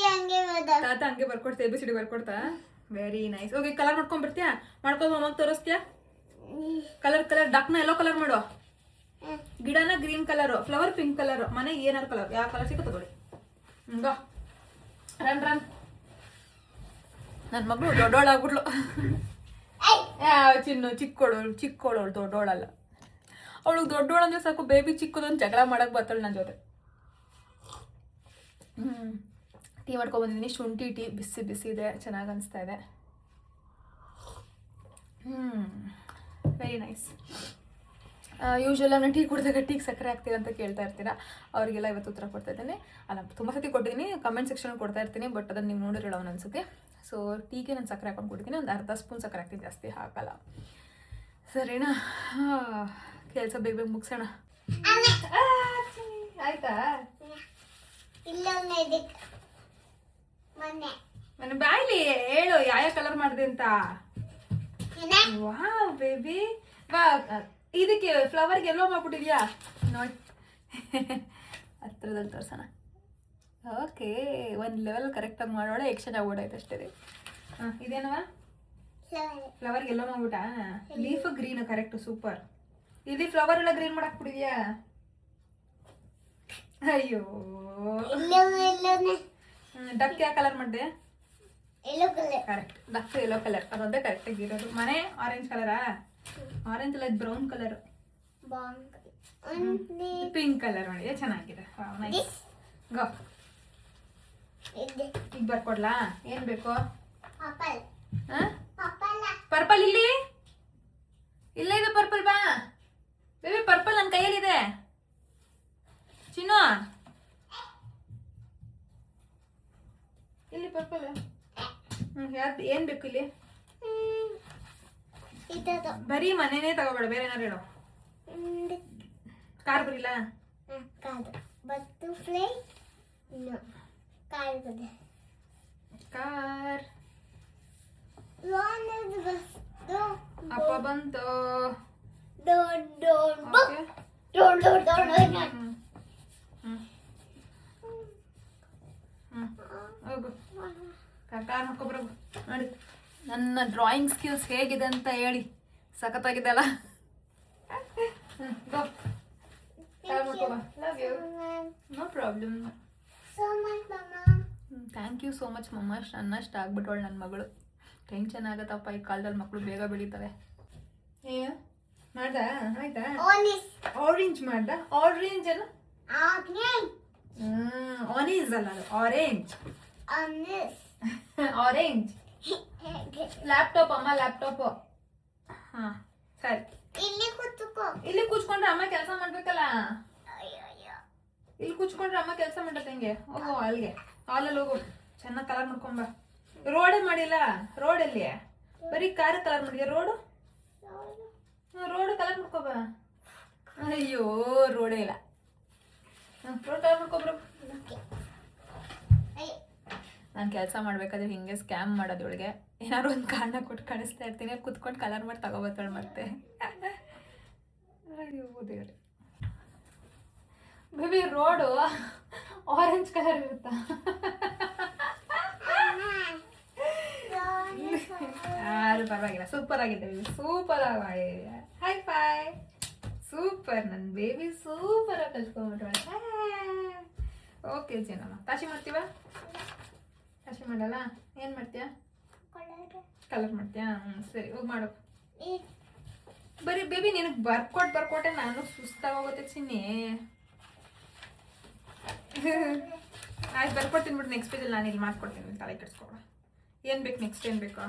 ತಾತ ಹಂಗೆ ಬರ್ಕೊಡ್ತಾ, ABCD ಬರ್ಕೊಡ್ತಾ? Very nice. ಓಕೆ, ಕಲರ್ ಮಾಡ್ಕೊಂಡ್ ಬರ್ತೀಯಾ? ಮಾಡ್ಕೊಂಡು ಅಮ್ಮಗೆ ತೋರಿಸ್ತೀಯಾ? ಕಲರ್ ಡಕ್ನ ಎಲ್ಲೋ ಕಲರ್ ಮಾಡು, ಗಿಡನ green colour, flower pink colour, ಮನೆ ಏನಾರು ಕಲರ್, ಯಾವ ಕಲರ್ ಸಿಕ್ಕ ತಗೊಳ್ಳಿ. Run run. ನನ್ನ ಮಗಳು ದೊಡ್ಡೋಳಾಗ್ಬಿಡ್ಲು. ಚಿನ್ನು ಚಿಕ್ಕೋಳು ದೊಡ್ಡೋಳಲ್ಲ. ಅವಳಿಗೆ ದೊಡ್ಡೋಳು ಅಂದ್ರೆ ಸಾಕು, ಬೇಬಿ ಚಿಕ್ಕದೊಂದು ಜಗಳ ಮಾಡಕ್ ಬರ್ತಾಳೆ ನನ್ನ ಜೊತೆ. ಟೀ ಮಾಡ್ಕೊಬಂದಿದ್ದೀನಿ, ಶುಂಠಿ ಟೀ, ಬಿಸಿ ಬಿಸಿ ಇದೆ, ಚೆನ್ನಾಗಿ ಅನಿಸ್ತಾ ಇದೆ. Very nice. ಯೂಶ್ವಲ್ ನಾನು ಟೀ ಕುಡಿದಾಗ ಟೀಗೆ ಸಕ್ಕರೆ ಹಾಕ್ತೀರಾ ಅಂತ ಕೇಳ್ತಾ ಇರ್ತೀರಾ, ಅವರಿಗೆಲ್ಲ ಇವತ್ತು ಉತ್ತರ ಕೊಡ್ತಾ ಇದ್ದೀನಿ. ಅಲ್ಲ, ತುಂಬ ಸತಿ ಕೊಟ್ಟಿದ್ದೀನಿ, ಕಮೆಂಟ್ ಸೆಕ್ಷನ್ ಕೊಡ್ತಾ ಇರ್ತೀನಿ, ಬಟ್ ಅದನ್ನು ನೀವು ನೋಡಿರೋಣ ಅನ್ಸುತ್ತೆ. ಸೊ ಟೀಗೆ ನಾನು ಸಕ್ಕರೆ ಹಾಕೊಂಡು ಕೊಡ್ತೀನಿ, ಒಂದು ಅರ್ಧ ಸ್ಪೂನ್ ಸಕ್ಕರೆ ಹಾಕ್ತೀನಿ, ಜಾಸ್ತಿ ಹಾಕಲ್ಲ. ಸರಿನಾ? ಕೆಲಸ ಬೇಗ ಬೇಗ ಮುಗಿಸೋಣ. ಆಯ್ತಾ? ನನ್ನ ಬಾಯ್ಲಿ ಹೇಳು ಯಾವ ಕಲರ್ ಮಾಡಿದೆ ಅಂತ. ವಾವ್ ಬೇಬಿ, ವಾ. ಇದಕ್ಕೆ ಫ್ಲವರ್ಗೆ ಎಲ್ಲೋ ಮಾಡ್ಬಿಟ್ಟಿದ್ಯಾ ನೋಡಿ, ಹತ್ರದಲ್ಲಿ ತೋರ್ಸೋಣ. ಓಕೆ, ಒಂದು ಲೆವೆಲ್ ಕರೆಕ್ಟಾಗಿ ಮಾಡೋಣ, ಎಕ್ಸ್ಚೇಂಜ್ ಆಗ್ಬಿಡಾಯ್ತು ಅಷ್ಟೇ ರೀ. ಇದೇನವ? ಫ್ಲವರ್ಗೆ ಎಲ್ಲೋ ಮಾಡ್ಬಿಟ್ಟ. Leaf green, correct, super. ಇಲ್ಲಿ ಫ್ಲವರ್ ಎಲ್ಲ ಗ್ರೀನ್ ಮಾಡಾಕ್ಬಿಟ್ಟಿದ್ಯಾ? ಅಯ್ಯೋ. ಡಕ್ ಯಾವ ಕಲರ್ ಮಾಡಿದೆ? ಕರೆಕ್ಟ್, ಡಕ್ ಯೆಲ್ಲೋ ಕಲರ್, ಅದೊಂದೇ ಕರೆಕ್ಟಾಗಿ ಇರೋದು. ಮನೆ ಆರೆಂಜ್ ಕಲರಾ? ಆರೆಂಜ್ ಅಲ್ಲ, ಇದು ಬ್ರೌನ್ ಕಲರ್, ಪಿಂಕ್ ಕಲರ್ ಮಾಡಿದೆ, ಚೆನ್ನಾಗಿದೆ. ಗೋ, ಈಗ ಬರ್ಕೊಡ್ಲಾ? ಏನ್ ಬೇಕು? ಪರ್ಪಲ್. ಇಲ್ಲಿ ಇಲ್ಲ, ಇದು ಪರ್ಪಲ್. ಬಾ ಬೇಬಿ, ಪರ್ಪಲ್ ನನ್ನ ಕೈಯಲ್ಲಿದೆ. ಚಿನ್ನು, ಇಲ್ಲಿ ಪರ್ಪಲ್. ಯಾವ್ದು ಏನ್ ಬೇಕು ಇಲ್ಲಿ? ಬರೀ ಮನೆನೇ ತಗೋಬೇಡ, ಬೇರೆ ಏನಾರು ಹೇಳು. ಕಾರ್ ಬರಿಲ್ಲ? ಬಟರ್ಫ್ಲೈ. ಕಾರ್. ಅಪ್ಪ ಬಂತು. ಹೋಗು, ಕಾರ್ ಮಾಡ್ಕೊಬ್ರ. ನೋಡಿ ನನ್ನ ಡ್ರಾಯಿಂಗ್ ಸ್ಕಿಲ್ಸ್ ಹೇಗಿದೆ ಅಂತ ಹೇಳಿ. ಸಖತ್ತಾಗಿದೆ ಅಲ್ಲ? Love you. No problem. Thank you so much ಮಮ್ಮ. ನನ್ನಷ್ಟು ಆಗ್ಬಿಟ್ಟವಳು ನನ್ನ ಮಗಳು. ಟೆನ್ಷನ್ ಆಗತ್ತಪ್ಪ, ಈ ಕಾಲದಲ್ಲಿ ಮಕ್ಕಳು ಬೇಗ ಬೆಳೀತವೆ. ಏ ಮಾಡ್ದ? ಆಯ್ತಾ? ಆರೆಂಜ್ ಮಾಡ್ದ? ಆರೆಂಜ್ ಅಲ್ಲ, ಆರೆಂಜ್ ಅಲ್ಲ, ಅದು ಆರೆಂಜ್. ಆರೆಂಜ್. ಲ್ಯಾಪ್ಟಾಪ್ ಅಮ್ಮ, ಲ್ಯಾಪ್ಟಾಪ್. ಹಾ ಸರಿ. ಇಲ್ಲಿ ಕೂತ್ಕೊಂಡ್ರೆ ಅಮ್ಮ ಕೆಲಸ ಮಾಡ್ಬೇಕಲ್ಲ. ಇಲ್ಲಿ ಕೂತ್ಕೊಂಡ್ರೆ ಅಮ್ಮ ಕೆಲಸ ಮಾಡತ್ತೆ. ಹೆಂಗೆ? ಹೋಗು ಅಲ್ಲಿಗೆ, ಹಾಲಲ್ಲಿ ಹೋಗು, ಚೆನ್ನಾಗಿ ಕಲರ್ ಮಾಡ್ಕೊಂಬ. ರೋಡೇ ಮಾಡಿಲ್ಲ. ರೋಡಲ್ಲಿ ಬರೀ ಕಾರ್ ಕಲರ್ ಮಾಡಿದ್ಯಾ? ರೋಡು ಕಲರ್ ಮಾಡ್ಕೊಬ. ಅಯ್ಯೋ, ರೋಡೇ ಇಲ್ಲ. ರೋಡ್ ಕಲರ್ ಮಾಡ್ಕೊಬ್ರು. ನಾನು ಕೆಲಸ ಮಾಡ್ಬೇಕಾದ್ರೆ ಹಿಂಗೆ ಸ್ಕ್ಯಾಮ್ ಮಾಡೋದೊಳಗೆ ಏನಾದ್ರು ಒಂದು ಕಾರಣ ಕೊಟ್ಟು ಕಳಿಸ್ತಾ ಇರ್ತೀನಿ. ಅಲ್ಲಿ ಕುತ್ಕೊಂಡು ಕಲರ್ ಮಾಡಿ ತಗೋಬತ್ತಾಳೆ ಮತ್ತೆ. ಅಯ್ಯೋ ದೇವ್ರೆ. ಬೇಬಿ, ರೋಡು ಆರೆಂಜ್ ಕಲರ್ ಇರುತ್ತಾ? ಯಾರು ಪರವಾಗಿಲ್ಲ, ಸೂಪರ್ ಆಗಿದೆ, ಸೂಪರ್ ಆಗಿ ಮಾಡಿದೆ. ಹೈ ಫೈ, ಸೂಪರ್, ನನ್ನ ಬೇಬಿ ಸೂಪರ್ ಆಗಿ ಕಲ್ತ್ಕೊಂಡ್ಬಿಟ್ಟು. ಓಕೆ ಜನಮ್ಮ, ತಾಶಿ ಮಾಡ್ತೀವ? ತಾಶಿ ಮಾಡಲ್ಲ, ಏನು ಮಾಡ್ತೀಯ? ಕಲರ್ ಮಾಡ್ತೀಯಾ? ಸರಿ, ಹೋಗಿ ಮಾಡು. ಬರೀ ಬೇಬಿ ನಿನಗೆ ಬರ್ಕೊಟ್ಟೆ ನಾನು ಸುಸ್ತಾಗೋಗುತ್ತೆ ಚಿನ್ನಿ. ಆಯ್ತು, ಬರ್ಕೊಡ್ತೀನಿ ಬಿಟ್ಟು ನೆಕ್ಸ್ಟ್ ಪೇಜಲ್ಲಿ ನಾನು ಇಲ್ಲಿ ಮಾಡ್ಕೊಡ್ತೀನಿ, ತಲೆ ಕೆಡಿಸ್ಕೊಡ. ಏನು ಬೇಕು ನೆಕ್ಸ್ಟ್, ಏನು ಬೇಕಾ?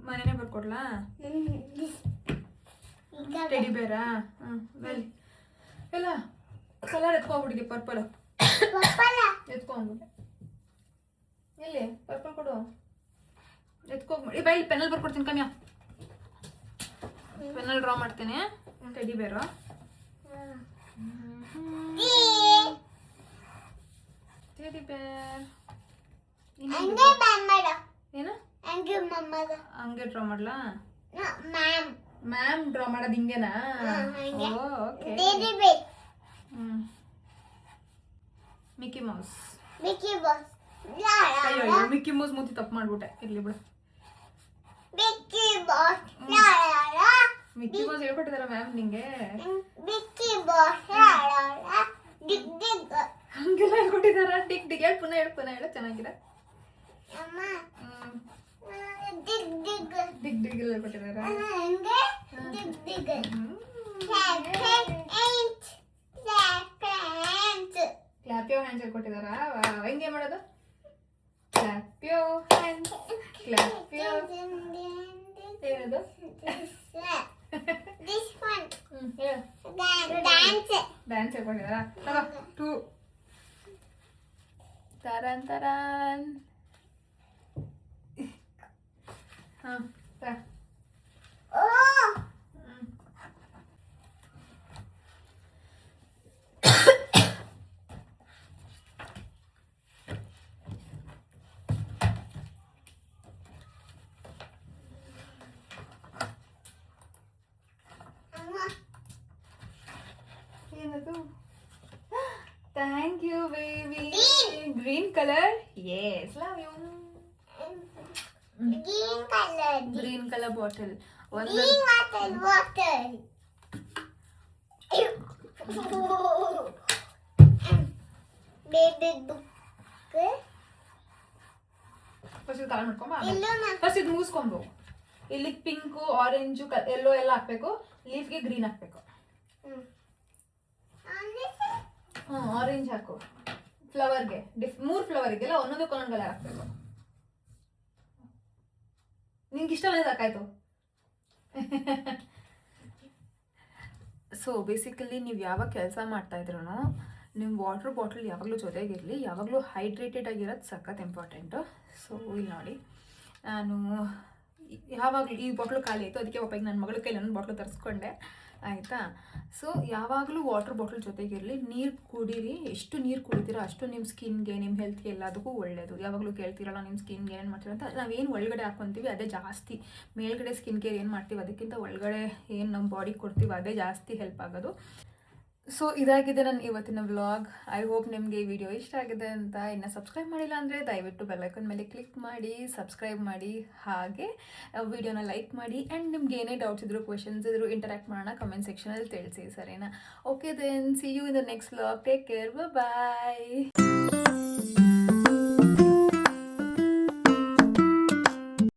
ಮನೆನೇ ಬರ್ಕೊಡ್ಲಾ? ಟೆಡಿ ಬೇರಾ? ಬಲ್ಲಿ ಎಲ್ಲ ಕಲರ್ ಎತ್ಕೊಂಡ್ಬಿಟ್ಟಿಗೆ, ಪರ್ಪಲ್ ಎತ್ಕೊಂಡ್ಬಿಟ್ಟೆ. ಎಲ್ಲಿ ಪರ್ಪಲ್ ಕೊಡು, ಎತ್ಕೊಂಡ್ಬಿಡಿ. ಬೈ, ಪೆನ್ನಲ್ಲಿ ಬರ್ಕೊಡ್ತೀನಿ, ಕಮ್ಯಾ ಪೆನ್ನಲ್ಲಿ ಡ್ರಾ ಮಾಡ್ತೀನಿ. ಟೆಡಿ ಬೇರು ಟೆಡಿ ಬೇರ್ ಏನು ಹಂಗೆ ಡ್ರಾ ಮಾಡ್ಲಾ? ಮ್ಯಾಮ್ ಡ್ರಾ ಮಾಡೋದು ಹಿಂಗೆನಾ? ಓಕೆ. Mickey Mouse. ಅಯ್ಯೋ, ಮಿಕ್ಕಿ ಮೌಸ್ ಮೂತಿ ತಪ್ಪು ಮಾಡ್ಬಿಟ್ಟೆ, ಇರ್ಲಿ ಬಿಡು. ಮಿಕ್ಕಿ ಮೌಸ್ ಹೇಳ್ಕೊಟ್ಟಿದಾರ ಮ್ಯಾಮ್ ನಿಂಗೆ? ಹಂಗೆಲ್ಲ ಹೇಳ್ಕೊಟ್ಟಿದಾರ? ಡಿಗ್ ಡಿಗ್ ಹೇಳು, ಪುನಃ ಹೇಳು, ಚೆನ್ನಾಗಿದೆ. ಡಿಗ್ ಡಿಗ್ ಎಲ್ಲ ಹೇಳ್ಕೊಟ್ಟಿದಾರ? ಕ್ಲಾಪ್ ಯೋರ್ ಹ್ಯಾಂಡ್ಸ್ ಹೇಳ್ಕೊಟ್ಟಿದಾರ? ಹೆಂಗೆ ಮಾಡೋದು? Clap your hands, clap your ಏನದು? ಡ್ಯಾನ್ಸ್ ಹೇಳ್ಕೊಟ್ಟಿದಾರ? ಟೂ ತರನ್ ತರನ್. ಹಾಂ ಏನದು? Thank you baby. Green colour? Yes, love you. Green colour bottle. First colour ಮಾಡ್ಕೊಂಬ, ಫಸ್ಟ್ ಇದು ಮುಗಿಸ್ಕೊಂಬು. ಇಲ್ಲಿ ಪಿಂಕು, ಆರೆಂಜು, ಎಲ್ಲೋ ಎಲ್ಲ ಹಾಕ್ಬೇಕು. ಲೀಫ್ಗೆ ಗ್ರೀನ್ ಹಾಕ್ಬೇಕು. ಆರೆಂಜ್ ಹಾಕು. ಫ್ಲವರ್ಗೆ 3 ಫ್ಲವರ್ಗೆಲ್ಲ ಒಂದೊಂದಕ್ಕೆ ಒಂದೊಂದು ಕಲರ್ ಹಾಕ್ಬೇಕು. ನಿಂಗೆ ಇಷ್ಟ ಬಂದಿದ್ದು ಹಾಕಾಯ್ತು. ಸೊ ಬೇಸಿಕಲಿ ನೀವು ಯಾವಾಗ ಕೆಲಸ ಮಾಡ್ತಾ ಇದ್ರೂ ನಿಮ್ಮ ವಾಟರ್ ಬಾಟಲ್ ಯಾವಾಗಲೂ ಜೊತೆಗಿರಲಿ. ಯಾವಾಗಲೂ ಹೈಡ್ರೇಟೆಡ್ ಆಗಿರೋದು ಸಖತ್ ಇಂಪಾರ್ಟೆಂಟು. ಸೊ ಇಲ್ಲಿ ನೋಡಿ, ನಾನು ಯಾವಾಗಲೂ ಈ ಬಾಟ್ಲು ಖಾಲಿ ಆಯಿತು, ಅದಕ್ಕೆ ಒಬ್ಬ ನನ್ನ ಮಗಳ ಕೈಲಿ ನನ್ನ ಬಾಟ್ಲು ತರಿಸ್ಕೊಂಡೆ, ಆಯಿತಾ. ಸೊ ಯಾವಾಗಲೂ ವಾಟರ್ ಬಾಟಲ್ ಜೊತೆಗಿರಲಿ. ನೀರು ಕುಡೀರಿ, ಎಷ್ಟು ನೀರು ಕುಡಿತೀರೋ ಅಷ್ಟು ನಿಮ್ಮ ಸ್ಕಿನ್ಗೆ, ನಿಮ್ಮ ಹೆಲ್ತ್ಗೆ ಎಲ್ಲದಕ್ಕೂ ಒಳ್ಳೆಯದು. ಯಾವಾಗಲೂ ಕೇಳ್ತೀರಲ್ಲ ನಿಮ್ಮ ಸ್ಕಿನ್ಗೆ ಏನು ಮಾಡ್ತೀರ ಅಂತ. ನಾವೇನು ಒಳಗಡೆ ಹಾಕ್ಕೊತೀವಿ ಅದೇ ಜಾಸ್ತಿ. ಮೇಲ್ಗಡೆ ಸ್ಕಿನ್ ಕೇರ್ ಏನು ಮಾಡ್ತೀವಿ ಅದಕ್ಕಿಂತ ಒಳಗಡೆ ಏನು ನಮ್ಮ ಬಾಡಿಗೆ ಕೊಡ್ತೀವಿ ಅದೇ ಜಾಸ್ತಿ ಹೆಲ್ಪ್ ಆಗೋದು. ಸೊ ಇದಾಗಿದೆ ನನ್ನ ಇವತ್ತಿನ ವ್ಲಾಗ್. ಐ ಹೋಪ್ ನಿಮಗೆ ಈ ವಿಡಿಯೋ ಇಷ್ಟ ಆಗಿದೆ ಅಂತ. ಇನ್ನು ಸಬ್ಸ್ಕ್ರೈಬ್ ಮಾಡಿಲ್ಲ ಅಂದರೆ ದಯವಿಟ್ಟು ಬೆಲ್ಲೈಕನ್ ಮೇಲೆ ಕ್ಲಿಕ್ ಮಾಡಿ ಸಬ್ಸ್ಕ್ರೈಬ್ ಮಾಡಿ, ಹಾಗೆ ವಿಡಿಯೋನ ಲೈಕ್ ಮಾಡಿ. ಆ್ಯಂಡ್ ನಿಮ್ಗೆ ಏನೇ ಡೌಟ್ಸ್ ಇದ್ರು, ಕ್ವೆಶನ್ಸ್ ಇದ್ರು, ಇಂಟರಾಕ್ಟ್ ಮಾಡೋಣ ಕಮೆಂಟ್ ಸೆಕ್ಷನಲ್ಲಿ ತಿಳಿಸಿ, ಸರಿನಾ? Okay then, see you in the next vlog. Take care, bye.